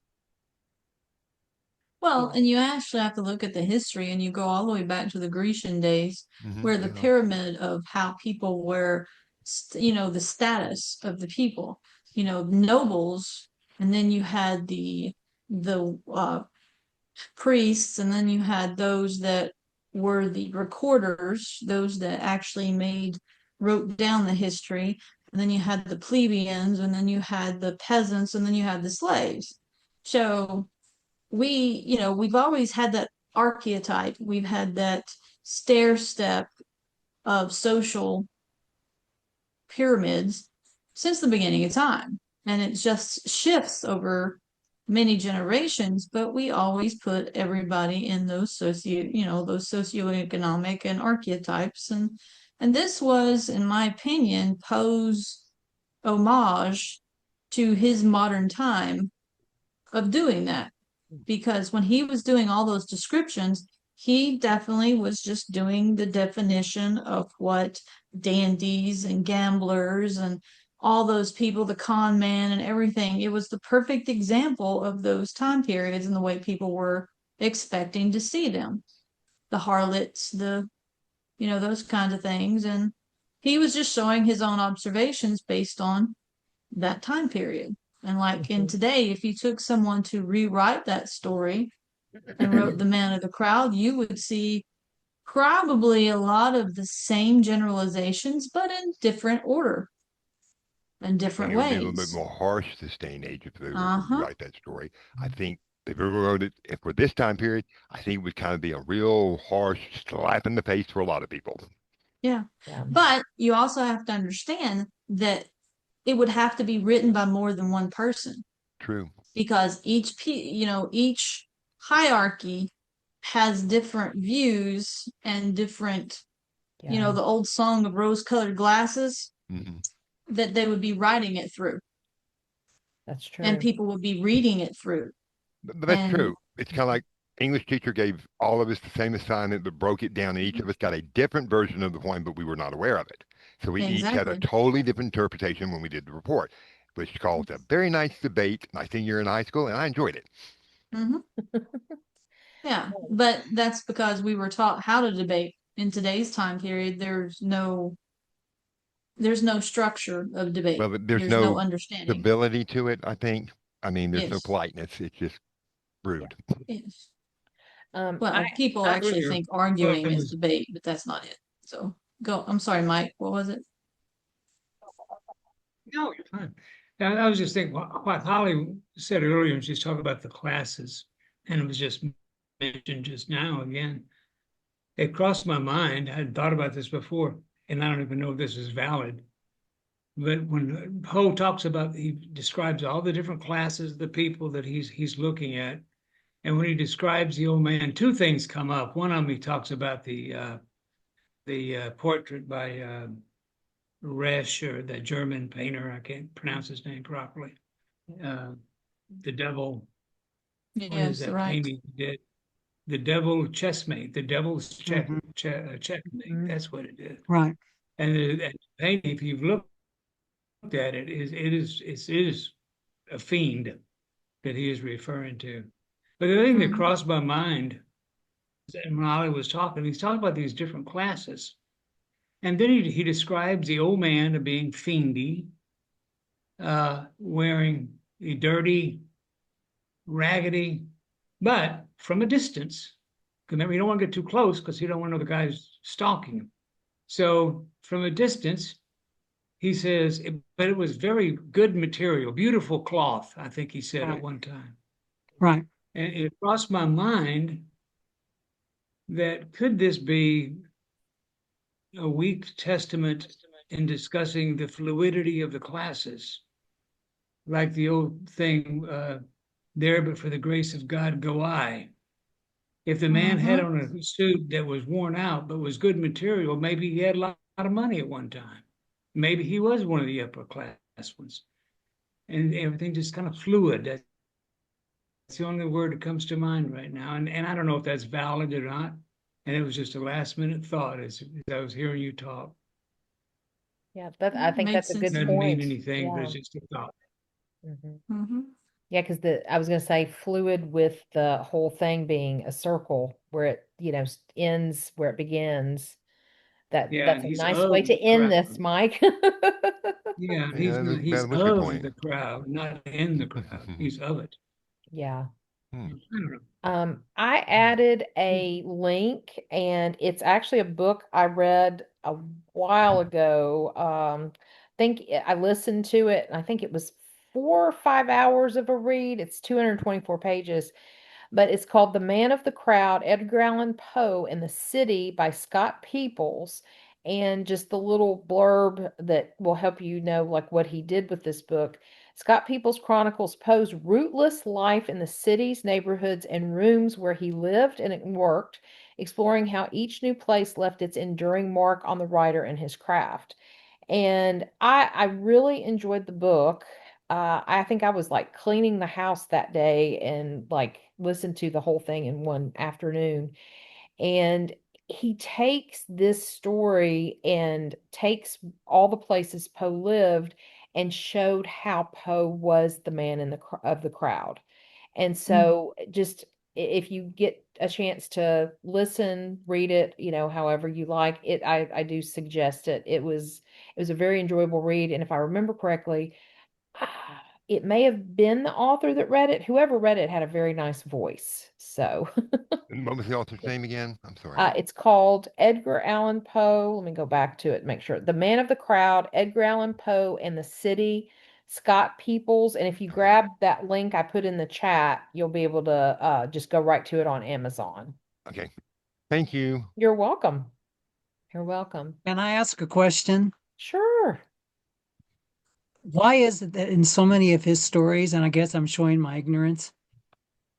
[SPEAKER 4] Well, and you actually have to look at the history, and you go all the way back to the Grecian days, where the pyramid of how people were, the status of the people, nobles, and then you had the priests, and then you had those that were the recorders, those that actually wrote down the history, and then you had the plebeians, and then you had the peasants, and then you had the slaves. So we've always had that archetype. We've had that stair step of social pyramids since the beginning of time. And it just shifts over many generations, but we always put everybody in those socioeconomic and archetypes. And this was, in my opinion, Poe's homage to his modern time of doing that. Because when he was doing all those descriptions, he definitely was just doing the definition of what dandies and gamblers and all those people, the con man and everything. It was the perfect example of those time periods and the way people were expecting to see them. The harlots, those kinds of things. And he was just showing his own observations based on that time period. And like in today, if you took someone to rewrite that story and wrote The Man of the Crowd, you would see probably a lot of the same generalizations, but in different order and
[SPEAKER 5] I
[SPEAKER 4] different
[SPEAKER 5] think it would be a little bit
[SPEAKER 4] ways.
[SPEAKER 5] more harsh this day and age if they were to
[SPEAKER 4] Uh-huh.
[SPEAKER 5] rewrite that story. I think if they wrote it if for this time period, I think it would kind of be a real harsh slap in the face for a lot of people.
[SPEAKER 4] Yeah.
[SPEAKER 3] Yeah.
[SPEAKER 4] But you also have to understand that it would have to be written by more than one person
[SPEAKER 5] True.
[SPEAKER 4] because each hierarchy has different views and different,
[SPEAKER 3] Yeah.
[SPEAKER 4] the old song of rose-colored glasses
[SPEAKER 5] Hmm.
[SPEAKER 4] that they would be writing it through
[SPEAKER 3] That's true.
[SPEAKER 4] and people would be reading it through.
[SPEAKER 5] But that's
[SPEAKER 4] And
[SPEAKER 5] true. It's kind of like English teacher gave all of us the same assignment, but broke it down, and each of us got a different version of the poem, but we were not aware of it. So we each had a
[SPEAKER 4] exactly.
[SPEAKER 5] totally different interpretation when we did the report, which caused a very nice debate my senior year in high school, and I enjoyed it.
[SPEAKER 4] Hmm. Yeah, but that's because we were taught how to debate. In today's time period, there's no structure of debate.
[SPEAKER 5] Well, but there's
[SPEAKER 4] There's no
[SPEAKER 5] no
[SPEAKER 4] understanding.
[SPEAKER 5] stability to it, I think. I mean, there's no
[SPEAKER 4] Yes.
[SPEAKER 5] politeness. It's just rude.
[SPEAKER 4] Yes.
[SPEAKER 3] Well,
[SPEAKER 4] People
[SPEAKER 3] I
[SPEAKER 4] actually
[SPEAKER 10] earlier,
[SPEAKER 4] think arguing
[SPEAKER 10] well, it
[SPEAKER 4] is
[SPEAKER 10] was-
[SPEAKER 4] debate, but that's not it. So go. I'm sorry, Mike. What was it?
[SPEAKER 10] No, you're fine. I was just thinking what Holly said earlier when she's talking about the classes, and it was just mentioned just now again. It crossed my mind. I hadn't thought about this before, and I don't even know if this is valid. But when Poe talks about, he describes all the different classes of the people that he's looking at, and when he describes the old man, two things come up. One of them, he talks about the portrait by Resch, or the German painter. I can't pronounce his name properly. The devil. What is
[SPEAKER 4] Yes,
[SPEAKER 10] that
[SPEAKER 4] right.
[SPEAKER 10] painting he did? The devil chessmate. The devil's
[SPEAKER 6] Mhm.
[SPEAKER 10] checkmate.
[SPEAKER 3] Mhm.
[SPEAKER 10] That's what it is.
[SPEAKER 6] Right.
[SPEAKER 10] And the painting, if you've looked at it, it is a fiend that he is referring to. But the thing that
[SPEAKER 4] Mhm.
[SPEAKER 10] crossed my mind, and when Ollie was talking, he's talking about these different classes. And then he describes the old man as being fiendy, wearing a dirty, raggedy, but from a distance. Remember, you don't want to get too close because you don't want to know the guy's stalking him. So from a distance, he says, but it was very good material, beautiful cloth, I think he said
[SPEAKER 6] Right.
[SPEAKER 10] at one time.
[SPEAKER 6] Right.
[SPEAKER 10] And it crossed my mind that could this be a weak testament in discussing the fluidity of the classes? Like the old thing, there but for the grace of God go I. If the man had on a suit that was worn out but was good material, maybe he had a lot of money at one time. Maybe he was one of the upper class ones. And everything just kind of fluid. That's the only word that comes to mind right now. And I don't know if that's valid or not. And it was just a last minute thought as I was hearing you talk.
[SPEAKER 3] Yeah, I think
[SPEAKER 4] Makes
[SPEAKER 3] that's a
[SPEAKER 4] sense.
[SPEAKER 3] good
[SPEAKER 10] Doesn't mean
[SPEAKER 3] point.
[SPEAKER 10] anything, but
[SPEAKER 3] Yeah.
[SPEAKER 10] it's just a thought.
[SPEAKER 3] Mhm.
[SPEAKER 4] Mm-hmm.
[SPEAKER 3] Yeah, because I was going to say fluid with the whole thing being a circle where it, ends where it begins.
[SPEAKER 10] Yeah,
[SPEAKER 3] That's
[SPEAKER 10] and
[SPEAKER 3] a
[SPEAKER 10] he's
[SPEAKER 3] nice way
[SPEAKER 10] of
[SPEAKER 3] to
[SPEAKER 10] the
[SPEAKER 3] end
[SPEAKER 10] crowd.
[SPEAKER 3] this, Mike.
[SPEAKER 10] Yeah,
[SPEAKER 5] Yeah,
[SPEAKER 10] he's
[SPEAKER 5] that was a good
[SPEAKER 10] of
[SPEAKER 5] point.
[SPEAKER 10] the crowd, not in the crowd. He's of it.
[SPEAKER 3] Yeah.
[SPEAKER 10] I don't know.
[SPEAKER 3] I added a link, and it's actually a book I read a while ago. Think I listened to it, and I think it was 4 or 5 hours of a read. It's 224 pages, but it's called The Man of the Crowd, Edgar Allan Poe and the City by Scott Peoples. And just the little blurb that will help you know like what he did with this book. Scott Peoples chronicles Poe's rootless life in the cities, neighborhoods, and rooms where he lived and worked, exploring how each new place left its enduring mark on the writer and his craft. And I really enjoyed the book. I think I was like cleaning the house that day and like listened to the whole thing in one afternoon. And he takes this story and takes all the places Poe lived and showed how Poe was the man of the crowd. And so just if you get a chance to listen, read it, however you like it, I do suggest it. It was a very enjoyable read, and if I remember correctly, it may have been the author that read it. Whoever read it had a very nice voice. So
[SPEAKER 5] And what was the author's name again? I'm sorry.
[SPEAKER 3] it's called Edgar Allan Poe. Let me go back to it and make sure. The Man of the Crowd, Edgar Allan Poe and the City, Scott Peoples. And if you grab that link I put in the chat, you'll be able to just go right to it on Amazon.
[SPEAKER 5] Okay. Thank you.
[SPEAKER 3] You're welcome. You're welcome.
[SPEAKER 6] Can I ask a question?
[SPEAKER 3] Sure.
[SPEAKER 6] Why is it that in so many of his stories, and I guess I'm showing my ignorance,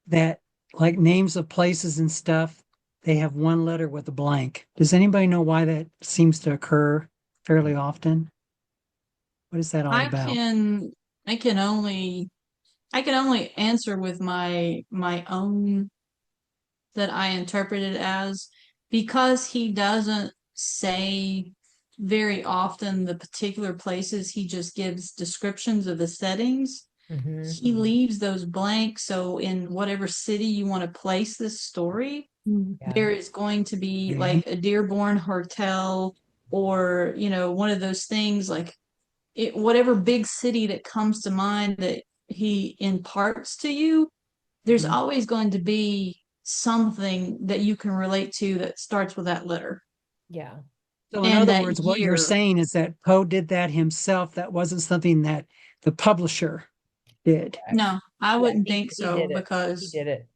[SPEAKER 6] that like names of places and stuff, they have one letter with a blank? Does anybody know why that seems to occur fairly often? What is that all about?
[SPEAKER 4] I can only answer with my own that I interpret it as, because he doesn't say very often the particular places, he just gives descriptions of the settings. He leaves those blank, so in whatever city you want to place this story, there is going to be like a Dearborn Hotel, or one of those things, like whatever big city that comes to mind that he imparts to you, there's always going to be something that you can relate to that starts with that letter.
[SPEAKER 3] Yeah.
[SPEAKER 6] So in other words, what you're saying is that Poe did that himself. That wasn't something that the publisher did.
[SPEAKER 4] No, I wouldn't think so,
[SPEAKER 3] he
[SPEAKER 4] because
[SPEAKER 3] did it.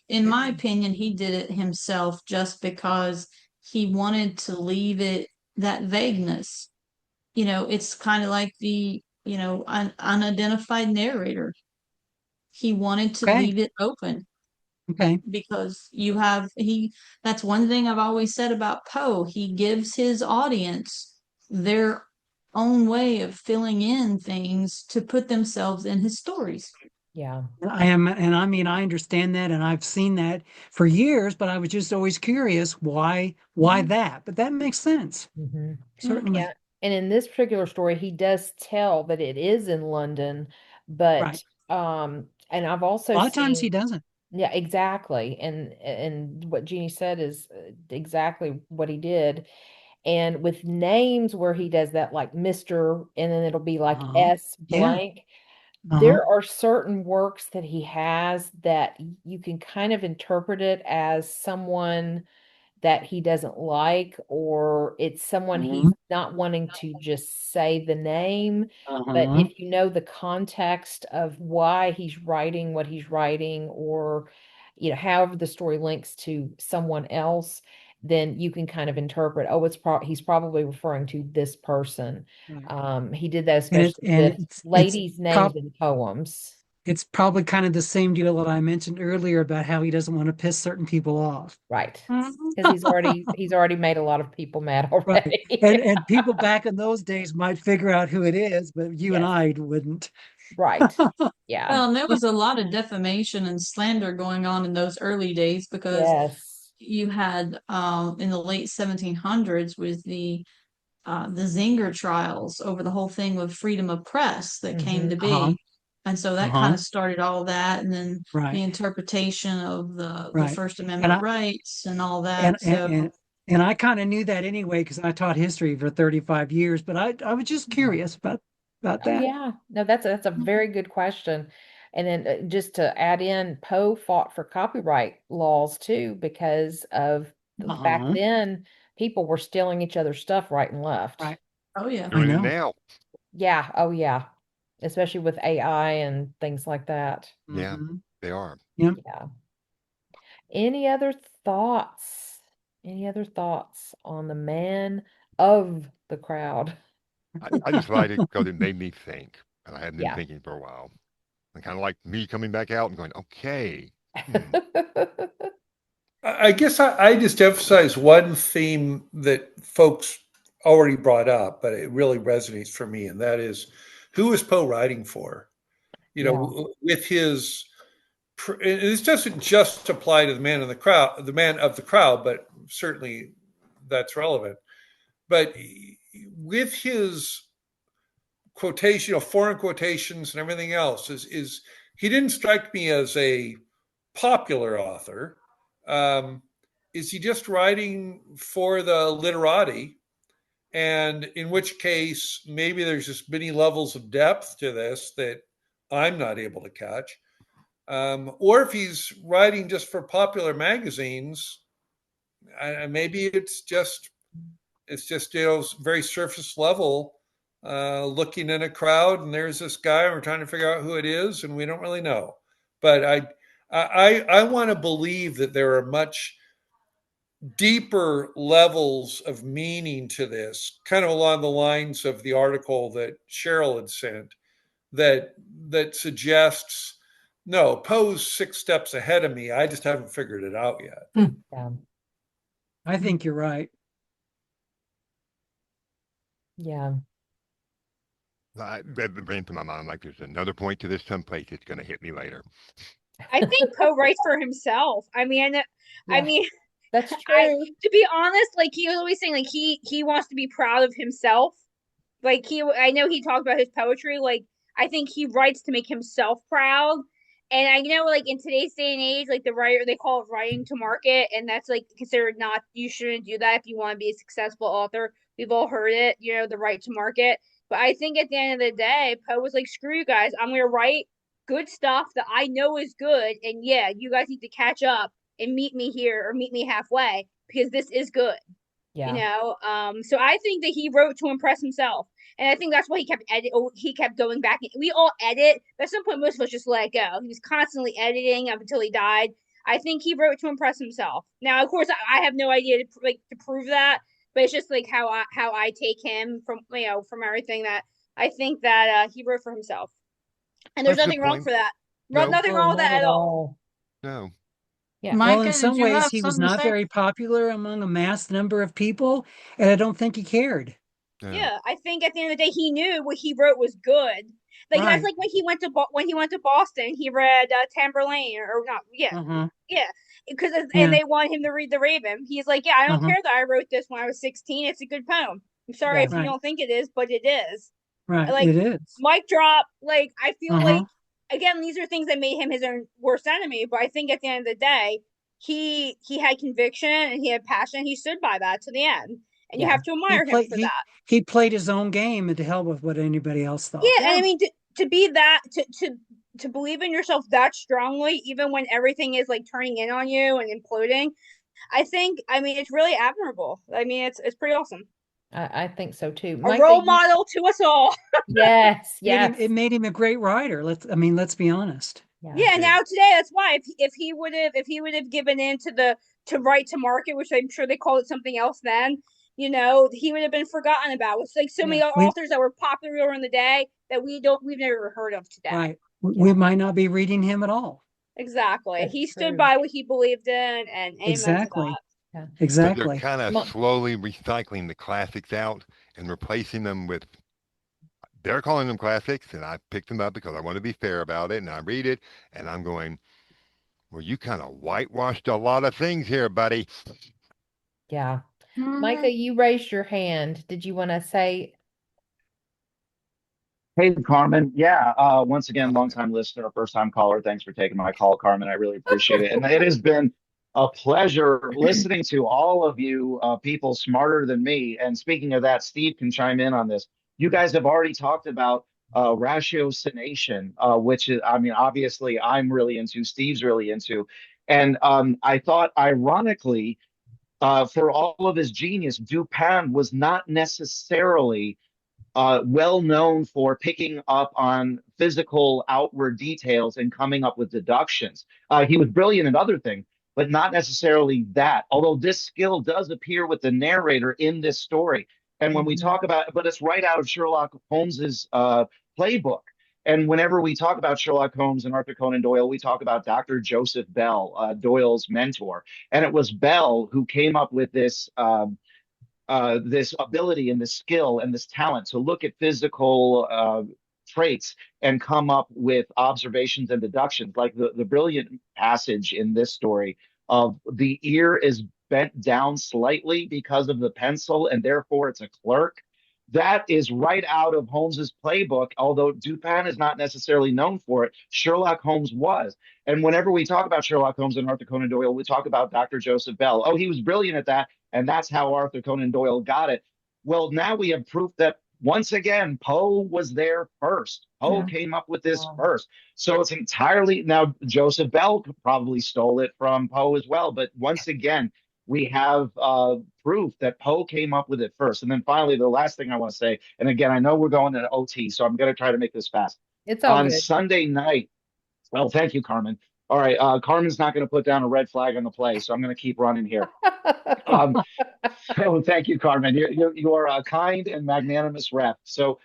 [SPEAKER 4] In my opinion, he did it himself just because he wanted to leave it that vagueness. It's kind of like the, unidentified narrator. He wanted to leave it open.
[SPEAKER 6] Okay.
[SPEAKER 4] Because that's one thing I've always said about Poe. He gives his audience their own way of filling in things to put themselves in his stories.
[SPEAKER 3] Yeah.
[SPEAKER 6] I understand that, and I've seen that for years, but I was just always curious why that? But that makes sense. Certainly.
[SPEAKER 3] Yeah. And in this particular story, he does tell that it is in London, but and I've also
[SPEAKER 6] a lot of times he doesn't.
[SPEAKER 3] Yeah, exactly. And what Jeannie said is exactly what he did. And with names where he does that, like Mr., and then it'll be like S blank. There are certain works that he has that you can kind of interpret it as someone that he doesn't like, or it's someone he's not wanting to just say the name. But if you know the context of why he's writing what he's writing, or however the story links to someone else, then you can kind of interpret, oh, he's probably referring to this person. He did that especially with ladies' names in poems.
[SPEAKER 6] It's probably kind of the same deal that I mentioned earlier about how he doesn't want to piss certain people off.
[SPEAKER 3] Right. Because he's already made a lot of people mad already.
[SPEAKER 6] Right. And people back in those days might figure out who it is, but you and I wouldn't.
[SPEAKER 3] Right. Yeah.
[SPEAKER 4] Well, and there was a lot of defamation and slander going on in those early days, because you had in the late 1700s with the Zinger trials over the whole thing with freedom of press that came to be. And so that kind of started all that, and then the interpretation of the First Amendment rights and all that.
[SPEAKER 6] And I kind of knew that anyway, because I taught history for 35 years, but I was just curious about that.
[SPEAKER 3] Yeah, no, that's a very good question. And then just to add in, Poe fought for copyright laws too, because of back then people were stealing each other's stuff right and left.
[SPEAKER 6] Right.
[SPEAKER 4] Oh yeah.
[SPEAKER 6] I know.
[SPEAKER 5] Now.
[SPEAKER 3] Yeah. Oh yeah. Especially with AI and things like that.
[SPEAKER 5] Yeah, they are.
[SPEAKER 6] Yeah.
[SPEAKER 3] Yeah. Any other thoughts? Any other thoughts on the Man of the Crowd?
[SPEAKER 5] I just liked it because it made me think, and I hadn't been thinking for a while. And kind of like me coming back out and going, okay.
[SPEAKER 2] I guess I just emphasize one theme that folks already brought up, but it really resonates for me, and that is, who is Poe writing for? With his, this doesn't just apply to the man of the crowd, but certainly that's relevant. But with his quotation, foreign quotations and everything else, is he didn't strike me as a popular author? Is he just writing for the literati? And in which case, maybe there's just many levels of depth to this that I'm not able to catch. Or if he's writing just for popular magazines, maybe it's just very surface level, looking in a crowd, and there's this guy, and we're trying to figure out who it is, and we don't really know. But I want to believe that there are much deeper levels of meaning to this, kind of along the lines of the article that Cheryl had sent, that suggests, no, Poe's 6 steps ahead of me. I just haven't figured it out yet.
[SPEAKER 3] Yeah.
[SPEAKER 6] I think you're right.
[SPEAKER 3] Yeah.
[SPEAKER 5] That ran through my mind like there's another point to this someplace. It's going to hit me later.
[SPEAKER 8] I think Poe writes for himself. I mean,
[SPEAKER 3] that's true.
[SPEAKER 8] To be honest, like he was always saying, like he wants to be proud of himself. Like I know he talked about his poetry. Like I think he writes to make himself proud. And I know, like in today's day and age, like the writer, they call it writing to market, and that's like considered not. You shouldn't do that if you want to be a successful author. We've all heard it, the right to market. But I think at the end of the day, Poe was like, "Screw you guys! I'm gonna write good stuff that I know is good, and yeah, you guys need to catch up and meet me here or meet me halfway because this is good."
[SPEAKER 3] Yeah.
[SPEAKER 8] So I think that he wrote to impress himself, and I think that's why he kept going back. We all edit, but at some point most of us just let it go. He was constantly editing up until he died. I think he wrote to impress himself. Now, of course, I have no idea to prove that, but it's just like how I take him from from everything, that I think that he wrote for himself, and there's nothing wrong for that. Nothing wrong with that at all.
[SPEAKER 5] No.
[SPEAKER 3] Yeah.
[SPEAKER 6] Well, in some ways, he was not very popular among a mass number of people, and I don't think he cared.
[SPEAKER 8] Yeah, I think at the end of the day, he knew what he wrote was good. Like that's like when he went to Boston, he read Tamburlaine or not? Yeah, yeah, because and they want him to read The Raven. He's like, yeah, I don't care that I wrote this when I was 16. It's a good poem. I'm sorry if you don't think it is, but it is.
[SPEAKER 6] Right,
[SPEAKER 8] like,
[SPEAKER 6] it is.
[SPEAKER 8] Mic drop. Like I feel like again, these are things that made him his own worst enemy. But I think at the end of the day, he had conviction and he had passion. He stood by that to the end. And you have to admire him for that.
[SPEAKER 6] He played his own game, and to hell with what anybody else thought.
[SPEAKER 8] Yeah, and I mean to be that to believe in yourself that strongly, even when everything is like turning in on you and imploding, I mean it's really admirable. I mean it's pretty awesome.
[SPEAKER 3] I think so too.
[SPEAKER 8] A role model to us all.
[SPEAKER 3] Yes.
[SPEAKER 6] It made him a great writer. Let's be honest.
[SPEAKER 8] Yeah. Now today, that's why if he would have given in to right to market, which I'm sure they called it something else then, he would have been forgotten about. It's like so many authors that were popular in the day that we've never heard of today.
[SPEAKER 6] Right. We might not be reading him at all.
[SPEAKER 8] Exactly. He stood by what he believed in, and
[SPEAKER 6] exactly.
[SPEAKER 3] Yeah.
[SPEAKER 6] Exactly.
[SPEAKER 5] But they're kind of slowly recycling the classics out and replacing them with. They're calling them classics, and I picked them up because I want to be fair about it, and I read it, and I'm going, well, you kind of whitewashed a lot of things here, buddy.
[SPEAKER 3] Yeah. Micah, you raised your hand. Did you want to say?
[SPEAKER 11] Hey, Carmen. Yeah. Once again, longtime listener, first time caller. Thanks for taking my call, Carmen. I really appreciate it. And it has been a pleasure listening to all of you people smarter than me. And speaking of that, Steve can chime in on this. You guys have already talked about ratiocination, which is, I mean, obviously I'm really into, Steve's really into. And I thought, ironically, for all of his genius, Dupin was not necessarily well known for picking up on physical outward details and coming up with deductions. He was brilliant in other things, but not necessarily that. Although this skill does appear with the narrator in this story. And when we talk about, but it's right out of Sherlock Holmes's playbook. And whenever we talk about Sherlock Holmes and Arthur Conan Doyle, we talk about Dr. Joseph Bell, Doyle's mentor. And it was Bell who came up with this this ability and this skill and this talent to look at physical traits and come up with observations and deductions, like the brilliant passage in this story of the ear is bent down slightly because of the pencil, and therefore it's a clerk. that is right out of Holmes's playbook. Although Dupin is not necessarily known for it, Sherlock Holmes was. And whenever we talk about Sherlock Holmes and Arthur Conan Doyle, we talk about Dr. Joseph Bell. Oh, he was brilliant at that, and that's how Arthur Conan Doyle got it. Well, now we have proof that once again, Poe was there first. Poe came up with this first. So it's entirely now Joseph Bell probably stole it from Poe as well. But once again, we have proof that Poe came up with it first. And then finally, the last thing I want to say, and again, I know we're going to OT, so I'm going to try to make this fast.
[SPEAKER 3] It's all
[SPEAKER 11] On
[SPEAKER 3] good.
[SPEAKER 11] Sunday night, well, thank you, Carmen. All right, Carmen's not going to put down a red flag on the play, so I'm going to keep running here. So thank you, Carmen. You are a kind and magnanimous rep. So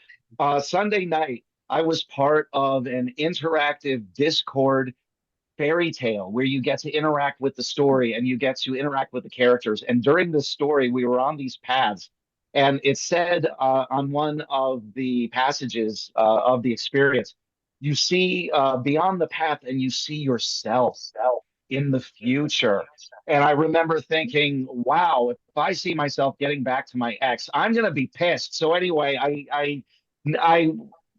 [SPEAKER 11] Sunday night, I was part of an interactive Discord fairy tale where you get to interact with the story and you get to interact with the characters. And during this story, we were on these paths, and it said on one of the passages of the experience, you see beyond the path and you see yourself in the future. And I remember thinking, wow, if I see myself getting back to my ex, I'm going to be pissed. So anyway, I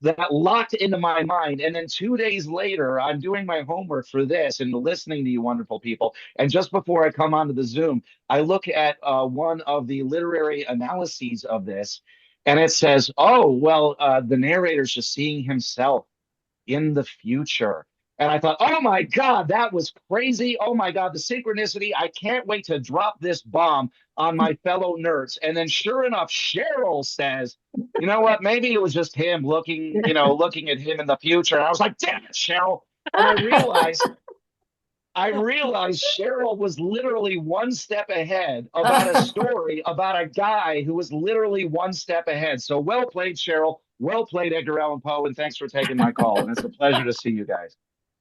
[SPEAKER 11] that locked into my mind. And then 2 days later, I'm doing my homework for this and listening to you wonderful people. And just before I come onto the Zoom, I look at one of the literary analyses of this, and it says, oh, well, the narrator's just seeing himself in the future. And I thought, oh my God, that was crazy. Oh my God, the synchronicity. I can't wait to drop this bomb on my fellow nerds. And then sure enough, Cheryl says, you know what? Maybe it was just him looking at him in the future. And I was like, damn it, Cheryl. And I realized Cheryl was literally one step ahead about a story about a guy who was literally one step ahead. So well played, Cheryl. Well played, Edgar Allan Poe. And thanks for taking my call. And it's a pleasure to see you guys.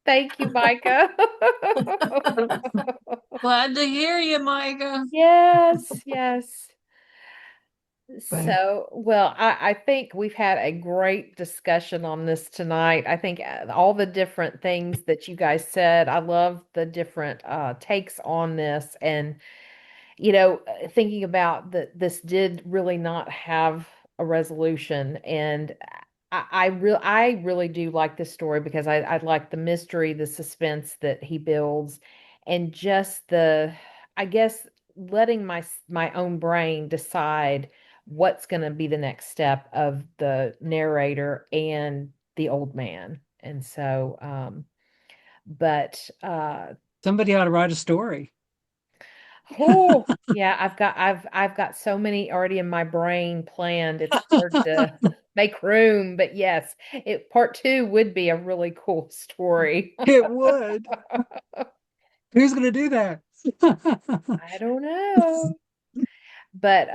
[SPEAKER 3] Thank you, Micah.
[SPEAKER 4] Glad to hear you, Micah.
[SPEAKER 3] Yes, yes. So, well, I think we've had a great discussion on this tonight. I think all the different things that you guys said, I love the different takes on this. And, thinking about that this did really not have a resolution. And I really do like this story because I like the mystery, the suspense that he builds, and just I guess, letting my own brain decide what's going to be the next step of the narrator and the old man. And so, but
[SPEAKER 6] somebody ought to write a story.
[SPEAKER 3] Oh, yeah, I've got so many already in my brain planned. It's hard to make room, but yes, part 2 would be a really cool story.
[SPEAKER 6] It would. Who's going to do that?
[SPEAKER 3] I don't know. But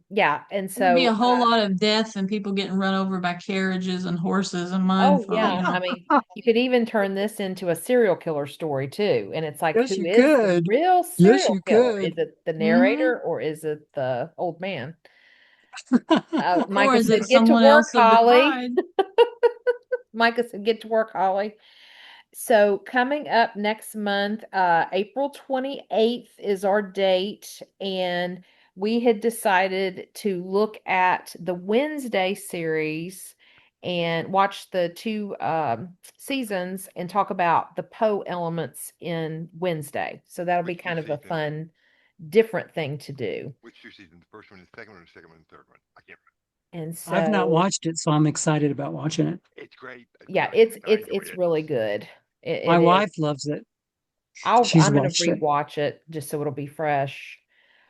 [SPEAKER 3] yeah, and so
[SPEAKER 4] there'd be a whole lot of death and people getting run over by carriages and horses and mine.
[SPEAKER 3] Yeah, I mean, you could even turn this into a serial killer story too. And it's like,
[SPEAKER 6] yes,
[SPEAKER 3] who
[SPEAKER 6] you
[SPEAKER 3] is
[SPEAKER 6] could.
[SPEAKER 3] the real
[SPEAKER 6] Yes,
[SPEAKER 3] serial
[SPEAKER 6] you
[SPEAKER 3] killer?
[SPEAKER 6] could.
[SPEAKER 3] Is it the narrator or is it the old man? Micah
[SPEAKER 4] Or is
[SPEAKER 3] said,
[SPEAKER 4] it
[SPEAKER 3] "Get to
[SPEAKER 4] someone
[SPEAKER 3] work,
[SPEAKER 4] else of the
[SPEAKER 3] Holly."
[SPEAKER 4] bride?
[SPEAKER 3] Micah said, "Get to work, Holly." So coming up next month, April 28th is our date, and we had decided to look at the Wednesday series and watch the 2 seasons and talk about the Poe elements in Wednesday. So that'll be kind of a fun, different thing to do.
[SPEAKER 5] Which 2 seasons? The first one, the second one, the second one, and the third one? I can't remember.
[SPEAKER 3] And so
[SPEAKER 6] I've not watched it, so I'm excited about watching it.
[SPEAKER 5] It's great.
[SPEAKER 3] Yeah, it's really good.
[SPEAKER 6] My wife loves it.
[SPEAKER 3] I'm going to
[SPEAKER 6] watched it.
[SPEAKER 3] rewatch it just so it'll be fresh.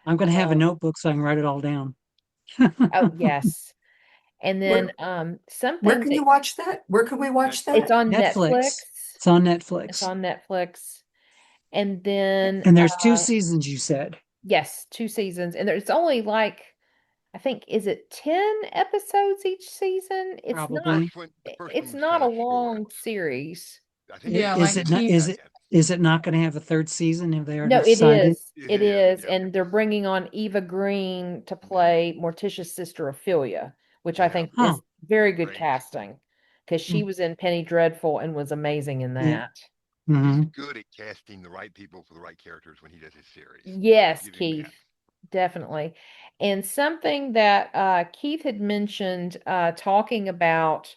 [SPEAKER 6] I'm going to have a notebook so I can write it all down.
[SPEAKER 3] Oh, yes. And then something.
[SPEAKER 7] Where can you watch that? Where can we watch that?
[SPEAKER 3] It's on Netflix.
[SPEAKER 6] It's on Netflix.
[SPEAKER 3] It's on Netflix. And then
[SPEAKER 6] and there's 2 seasons, you said.
[SPEAKER 3] Yes, 2 seasons. And it's only like, I think, is it 10 episodes each season? It's
[SPEAKER 6] Probably.
[SPEAKER 3] It's not a long series.
[SPEAKER 4] Yeah,
[SPEAKER 6] is it not going to have a 3rd season? Have they already
[SPEAKER 3] No,
[SPEAKER 6] decided?
[SPEAKER 3] it is. And they're bringing on Eva Green to play Morticia's sister Ophelia, which I think is very good casting, because she was in Penny Dreadful and was amazing in that.
[SPEAKER 5] He's good at casting the right people for the right characters when he does his series.
[SPEAKER 3] Yes, Keith. Definitely. And something that Keith had mentioned talking about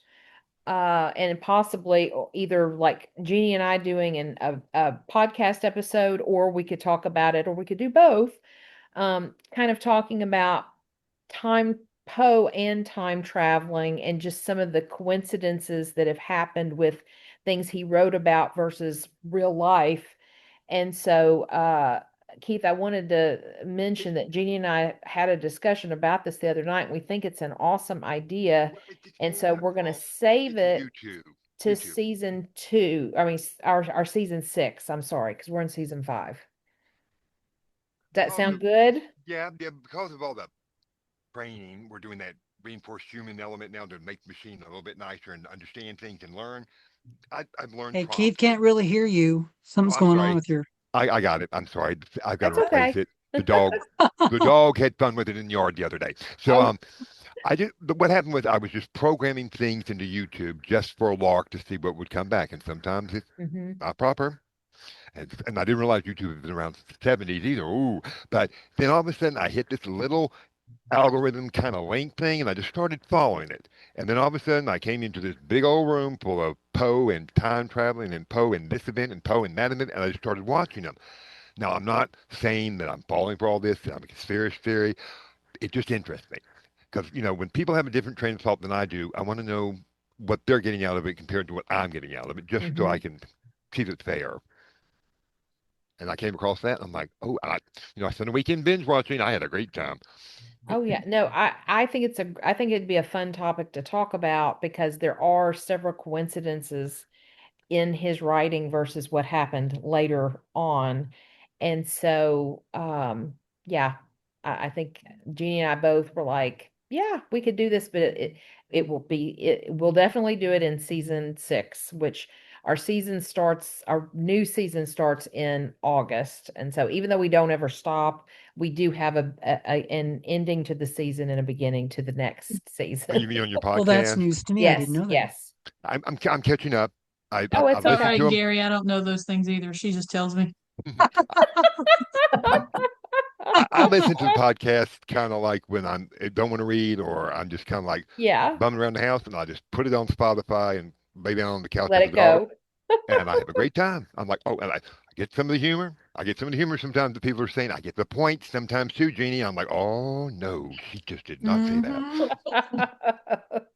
[SPEAKER 3] and possibly either like Jeannie and I doing a podcast episode, or we could talk about it, or we could do both. Kind of talking about time Poe and time traveling and just some of the coincidences that have happened with things he wrote about versus real life. And so, Keith, I wanted to mention that Jeannie and I had a discussion about this the other night, and we think it's an awesome idea. And so we're going to save it to season 2. I mean, our season 6. I'm sorry, because we're in season 5. Does that sound good?
[SPEAKER 5] Yeah, because of all the training, we're doing that reinforced human element now to make the machine a little bit nicer and understand things and learn. I've learned
[SPEAKER 6] Hey,
[SPEAKER 5] prompts.
[SPEAKER 6] Keith can't really hear you. Something's
[SPEAKER 5] I'm
[SPEAKER 6] going
[SPEAKER 5] sorry.
[SPEAKER 6] on with your.
[SPEAKER 5] I got it. I'm sorry. I've got to
[SPEAKER 3] That's
[SPEAKER 5] replace
[SPEAKER 3] okay.
[SPEAKER 5] it. The dog had fun with it in the yard the other day. So what happened was I was just programming things into YouTube just for a lark to see what would come back, and sometimes it's not proper. And I didn't realize YouTube had been around since the 70s either. Ooh. But then all of a sudden I hit this little algorithm kind of link thing, and I just started following it. And then all of a sudden I came into this big old room full of Poe and time traveling and Poe and this event and Poe and that event, and I just started watching them. Now, I'm not saying that I'm falling for all this, that I'm a conspiracy theory. It just interests me. Because, when people have a different train of thought than I do, I want to know what they're getting out of it compared to what I'm getting out of it, just so I can see if it's fair. And I came across that. And I'm like, oh, I spent a weekend binge watching. I had a great time.
[SPEAKER 3] Oh yeah. No, I think I think it'd be a fun topic to talk about because there are several coincidences in his writing versus what happened later on. And so, yeah, I think Jeannie and I both were like, yeah, we could do this, but we'll definitely do it in season 6, which our new season starts in August. And so even though we don't ever stop, we do have an ending to the season and a beginning to the next season.
[SPEAKER 5] You mean on your podcast?
[SPEAKER 6] Well, that's news to me.
[SPEAKER 3] Yes,
[SPEAKER 6] I didn't know that.
[SPEAKER 3] yes.
[SPEAKER 5] I'm catching up.
[SPEAKER 3] It's
[SPEAKER 5] I've
[SPEAKER 3] okay.
[SPEAKER 5] listened to them.
[SPEAKER 4] Gary, I don't know those things either. She just tells me.
[SPEAKER 5] I listen to the podcast kind of like when I don't want to read, or I'm just kind of like bumming around the house, and I just put it on Spotify and lay down on the couch
[SPEAKER 3] Let
[SPEAKER 5] with
[SPEAKER 3] it
[SPEAKER 5] the dog,
[SPEAKER 3] go.
[SPEAKER 5] and I have a great time. I'm like, oh, and I get some of the humor. I get some of the humor sometimes that people are saying. I get the point sometimes too, Jeannie. I'm like, oh no, she just did not say that.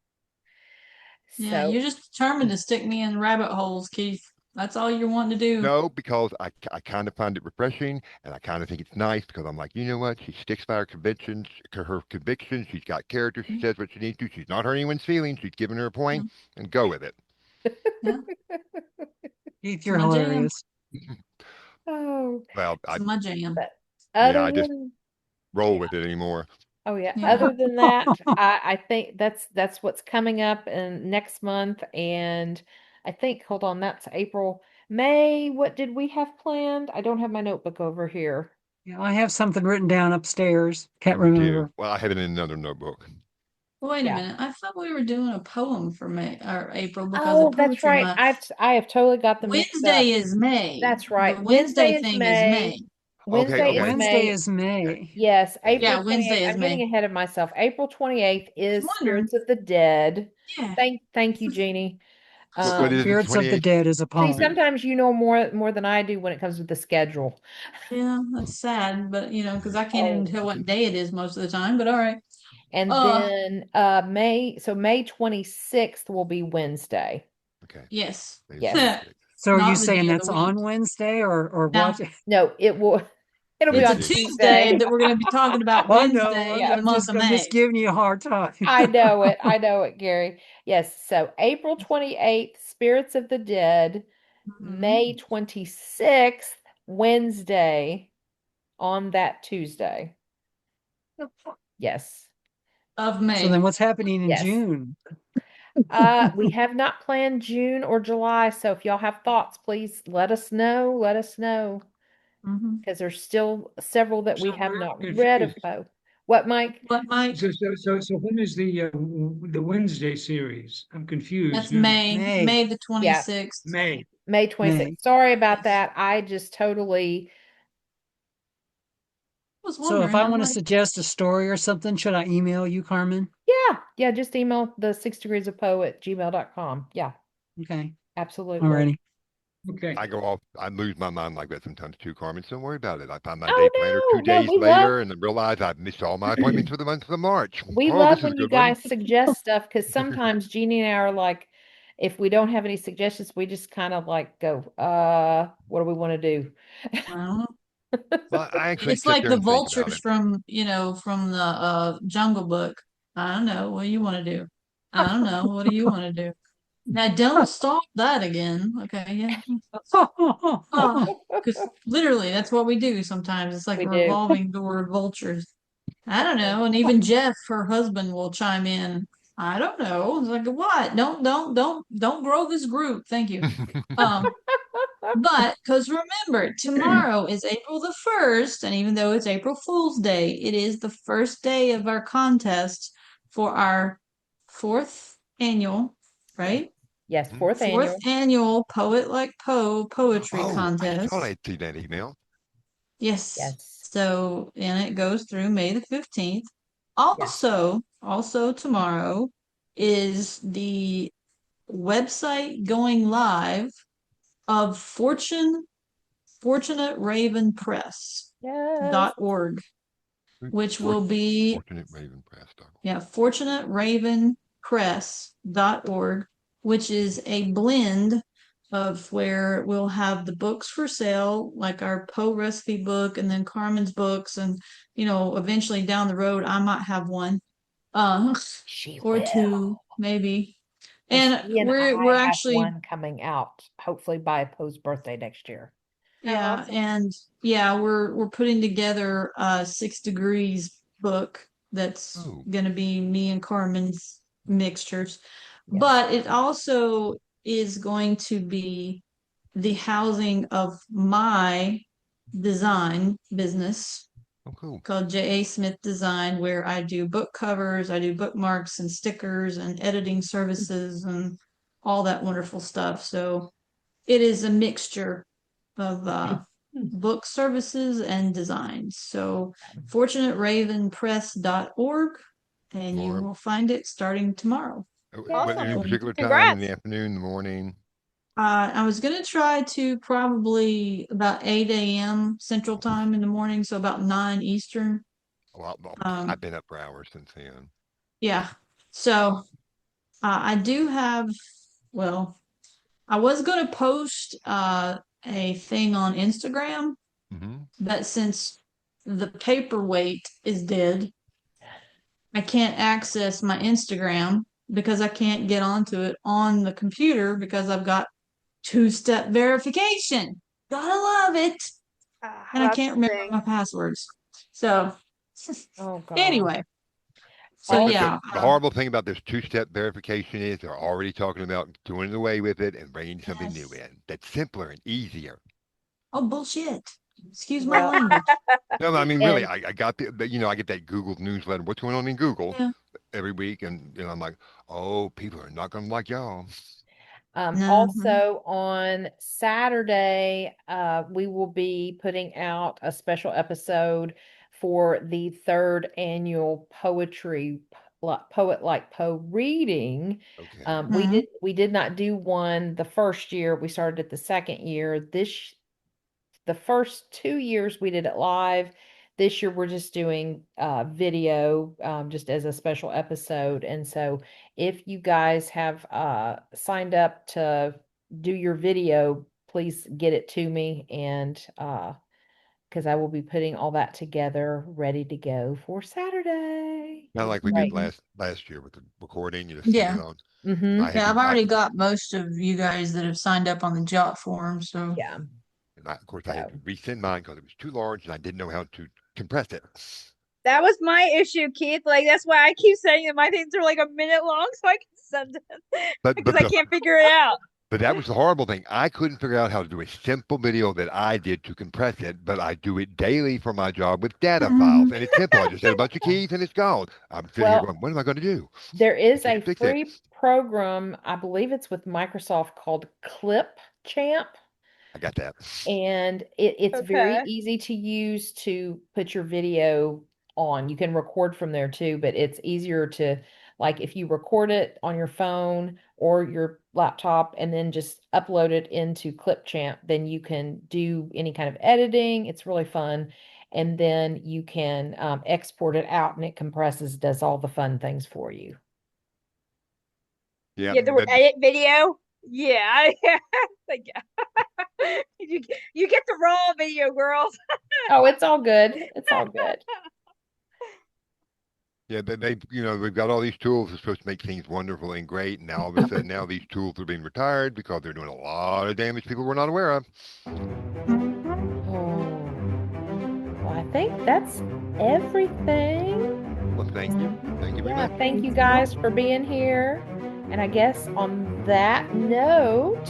[SPEAKER 4] Yeah, you're just determined to stick me in rabbit holes, Keith. That's all you're wanting to do.
[SPEAKER 5] No, because I kind of find it refreshing, and I kind of think it's nice because I'm like, you know what? She sticks by her convictions. She's got character. She says what she needs to. She's not hurting anyone's feelings. She's giving her a point, and go with it.
[SPEAKER 4] Yeah.
[SPEAKER 6] Keith, you're hilarious.
[SPEAKER 3] Oh,
[SPEAKER 5] well,
[SPEAKER 4] it's my jam.
[SPEAKER 5] I just roll with it anymore.
[SPEAKER 3] Oh yeah. Other than that, I think that's what's coming up in next month, and I think hold on, that's April, May. What did we have planned? I don't have my notebook over here.
[SPEAKER 6] Yeah, I have something written down upstairs. Can't remember.
[SPEAKER 5] Well, I have it in another notebook.
[SPEAKER 4] Wait a minute. I thought we were doing a poem for May or April because
[SPEAKER 3] Oh,
[SPEAKER 4] of Poetry
[SPEAKER 3] that's right.
[SPEAKER 4] Month.
[SPEAKER 3] I have totally got them mixed up.
[SPEAKER 4] Wednesday is May.
[SPEAKER 3] That's right.
[SPEAKER 4] The Wednesday thing
[SPEAKER 3] is May.
[SPEAKER 4] is May.
[SPEAKER 6] Wednesday is May.
[SPEAKER 3] Yes, April.
[SPEAKER 4] Yeah, Wednesday is
[SPEAKER 3] I'm
[SPEAKER 4] May.
[SPEAKER 3] getting ahead of myself. April 28th is Spirits of the Dead.
[SPEAKER 4] Yeah.
[SPEAKER 3] Thank you, Jeannie.
[SPEAKER 6] Spirits of the Dead is a poem.
[SPEAKER 3] See, sometimes you know more than I do when it comes to the schedule.
[SPEAKER 4] Yeah, that's sad, but because I can't even tell what day it is most of the time. But all right.
[SPEAKER 3] And then May 26th will be Wednesday.
[SPEAKER 5] Okay.
[SPEAKER 4] Yes.
[SPEAKER 3] Yes.
[SPEAKER 6] So are you saying that's on Wednesday or what?
[SPEAKER 3] No, it will. It'll be on
[SPEAKER 4] Tuesday that we're going to be talking about Wednesday in the month of May.
[SPEAKER 6] I'm just giving you a hard time.
[SPEAKER 3] I know it, Gary. Yes. So April 28th, Spirits of the Dead. May 26th, Wednesday, on that Tuesday. Yes.
[SPEAKER 4] Of May.
[SPEAKER 6] So then what's happening in June?
[SPEAKER 3] We have not planned June or July. So if y'all have thoughts, please let us know. Let us know. Because there's still several that we have not read of Poe. What, Mike?
[SPEAKER 4] What, Mike?
[SPEAKER 10] So when is the Wednesday series? I'm confused.
[SPEAKER 4] That's May the 26th.
[SPEAKER 3] May 26th. Sorry about that. I just totally
[SPEAKER 4] was
[SPEAKER 6] So if
[SPEAKER 4] wondering.
[SPEAKER 6] I
[SPEAKER 4] I'm
[SPEAKER 6] want to
[SPEAKER 4] like,
[SPEAKER 6] suggest a story or something, should I email you, Carmen?
[SPEAKER 3] Yeah, just email the 6degreesofpoe@gmail.com. Yeah,
[SPEAKER 6] Okay.
[SPEAKER 3] absolutely.
[SPEAKER 6] Alrighty.
[SPEAKER 10] Okay.
[SPEAKER 5] I go off, I lose my mind like that sometimes too, Carmen. So don't worry about it. I find my day planner
[SPEAKER 3] Oh
[SPEAKER 5] 2
[SPEAKER 3] no,
[SPEAKER 5] days later and then realize I've missed all my appointments for the month of March.
[SPEAKER 3] we
[SPEAKER 5] Oh,
[SPEAKER 3] love
[SPEAKER 5] this is a
[SPEAKER 3] when you
[SPEAKER 5] good one.
[SPEAKER 3] guys suggest stuff, because sometimes Jeannie and I are like, if we don't have any suggestions, we just kind of like go, what do we want to do?
[SPEAKER 4] I don't know.
[SPEAKER 5] Well, I actually
[SPEAKER 4] It's
[SPEAKER 5] sit
[SPEAKER 4] like
[SPEAKER 5] there
[SPEAKER 4] the
[SPEAKER 5] and think about
[SPEAKER 4] vultures
[SPEAKER 5] it.
[SPEAKER 4] from, from the Jungle Book. I don't know. What do you want to do? I don't know. What do you want to do? Now, don't stop that again. Okay, yeah. Because literally, that's what we do sometimes. It's like
[SPEAKER 3] We
[SPEAKER 4] a
[SPEAKER 3] do.
[SPEAKER 4] revolving door of vultures. I don't know. And even Jeff, her husband, will chime in. I don't know. It's like, what? Don't grow this group. Thank you. Um, but because remember, tomorrow is April the 1st, and even though it's April Fool's Day, it is the first day of our contest for our fourth annual, right?
[SPEAKER 3] Yes,
[SPEAKER 5] Mhm.
[SPEAKER 3] fourth
[SPEAKER 4] Fourth
[SPEAKER 3] annual.
[SPEAKER 4] annual Poet Like Poe poetry
[SPEAKER 5] Oh, I
[SPEAKER 4] contest.
[SPEAKER 5] thought I'd see that email.
[SPEAKER 4] Yes.
[SPEAKER 3] Yes.
[SPEAKER 4] So, and it goes through May the 15th.
[SPEAKER 3] Yeah.
[SPEAKER 4] Also tomorrow is the website going live of Fortunate Raven Press
[SPEAKER 3] Yes.
[SPEAKER 4] .org, which
[SPEAKER 5] For-
[SPEAKER 4] will be
[SPEAKER 5] Fortunate Raven Press.
[SPEAKER 4] Fortunate Raven Press.org, which is a blend of where we'll have the books for sale, like our Poe recipe book, and then Carmen's books, and eventually down the road I might have one,
[SPEAKER 3] She
[SPEAKER 4] or
[SPEAKER 3] will.
[SPEAKER 4] two maybe.
[SPEAKER 3] And
[SPEAKER 4] And
[SPEAKER 3] she and
[SPEAKER 4] we're
[SPEAKER 3] I have
[SPEAKER 4] actually,
[SPEAKER 3] one coming out, hopefully by Poe's birthday next year.
[SPEAKER 4] yeah, and yeah, we're putting together a 6 Degrees book that's
[SPEAKER 5] Oh.
[SPEAKER 4] gonna be me and Carmen's mixtures.
[SPEAKER 3] Yes.
[SPEAKER 4] But it also is going to be the housing of my design business
[SPEAKER 5] Oh, cool.
[SPEAKER 4] called J.A. Smith Design, where I do book covers, I do bookmarks and stickers and editing services and all that wonderful stuff. So it is a mixture of book services and designs. So fortunateravenpress.org, and you
[SPEAKER 5] Laura,
[SPEAKER 4] will find it starting tomorrow.
[SPEAKER 5] what, any
[SPEAKER 8] Awesome.
[SPEAKER 5] particular time in
[SPEAKER 8] Congrats.
[SPEAKER 5] the afternoon, the morning?
[SPEAKER 4] I was going to try to probably about 8 a.m. Central Time in the morning, so about 9 Eastern.
[SPEAKER 5] Well,
[SPEAKER 4] Um,
[SPEAKER 5] I've been up for hours since then.
[SPEAKER 4] yeah. So I do have, well, I was going to post a thing on Instagram,
[SPEAKER 5] Mm-hmm.
[SPEAKER 4] but since the paperweight is dead, I can't access my Instagram because I can't get onto it on the computer because I've got two-step verification. Gotta love it. And I
[SPEAKER 8] That's
[SPEAKER 4] can't
[SPEAKER 8] the
[SPEAKER 4] remember
[SPEAKER 8] thing.
[SPEAKER 4] my passwords. So
[SPEAKER 3] Oh God.
[SPEAKER 4] anyway, so
[SPEAKER 3] Also,
[SPEAKER 4] yeah,
[SPEAKER 5] The horrible thing about this two-step verification is they're already talking about doing away with it and bringing something new
[SPEAKER 4] yes.
[SPEAKER 5] in that's simpler and easier.
[SPEAKER 4] Oh, bullshit. Excuse my
[SPEAKER 3] well,
[SPEAKER 4] language.
[SPEAKER 5] No, I mean, really,
[SPEAKER 3] and
[SPEAKER 5] I got I get that Google newsletter. What's going on in Google
[SPEAKER 4] Yeah.
[SPEAKER 5] every week, and I'm like, oh, people are not gonna like y'all.
[SPEAKER 4] No.
[SPEAKER 3] also on Saturday, we will be putting out a special episode for the third annual Poet Like Poe reading.
[SPEAKER 5] Okay.
[SPEAKER 3] We did not do one the first year. We started it the second year. The first 2 years we did it live. This year we're just doing video, just as a special episode. And so if you guys have signed up to do your video, please get it to me, and because I will be putting all that together ready to go for Saturday.
[SPEAKER 5] Kind of like we did
[SPEAKER 3] Right.
[SPEAKER 5] last year with the recording. You just send
[SPEAKER 4] Yeah.
[SPEAKER 5] it on.
[SPEAKER 3] Mm-hmm.
[SPEAKER 5] I had
[SPEAKER 4] Yeah, I've
[SPEAKER 5] to,
[SPEAKER 4] already got most of you guys that have signed up on the Jot form. So
[SPEAKER 3] Yeah.
[SPEAKER 5] of course, I had
[SPEAKER 3] So
[SPEAKER 5] to resend mine because it was too large and I didn't know how to compress it.
[SPEAKER 8] That was my issue, Keith. Like that's why I keep saying that my things are like a minute long, so I can send them
[SPEAKER 5] But
[SPEAKER 8] because I can't figure it out.
[SPEAKER 5] But that was the horrible thing. I couldn't figure out how to do a simple video that I did to compress it, but I do it daily for my job with data files. And it's simple. I just hit a bunch of keys and it's gone. I'm sitting here going, what am I going to do?
[SPEAKER 3] there is
[SPEAKER 5] I
[SPEAKER 3] a
[SPEAKER 5] can't fix
[SPEAKER 3] free
[SPEAKER 5] it.
[SPEAKER 3] program, I believe it's with Microsoft, called Clip Champ.
[SPEAKER 5] I got that.
[SPEAKER 3] And it's very
[SPEAKER 8] Okay.
[SPEAKER 3] easy to use to put your video on. You can record from there too, but it's easier to, like, if you record it on your phone or your laptop and then just upload it into Clipchamp, then you can do any kind of editing. It's really fun. And then you can export it out and it compresses, does all the fun things for you.
[SPEAKER 5] Yeah,
[SPEAKER 8] Yeah, the word edit video. Yeah. Like, you get the raw video, girls.
[SPEAKER 3] Oh, it's all good. It's all good.
[SPEAKER 5] yeah, we've got all these tools that are supposed to make things wonderful and great, and now all of a sudden now these tools are being retired because they're doing a lot of damage people were not aware of.
[SPEAKER 3] Oh, well, I think that's everything.
[SPEAKER 5] Well, thank you. Thank you very
[SPEAKER 3] Yeah,
[SPEAKER 5] much.
[SPEAKER 3] thank you guys for being here. And I guess on that note,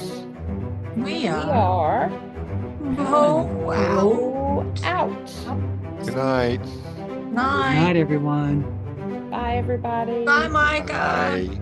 [SPEAKER 4] We
[SPEAKER 3] we
[SPEAKER 4] are.
[SPEAKER 3] are
[SPEAKER 4] Go
[SPEAKER 3] out.
[SPEAKER 5] Good night.
[SPEAKER 6] Good
[SPEAKER 4] Night.
[SPEAKER 6] night, everyone.
[SPEAKER 3] Bye, everybody.
[SPEAKER 4] Bye, Micah.
[SPEAKER 5] Bye.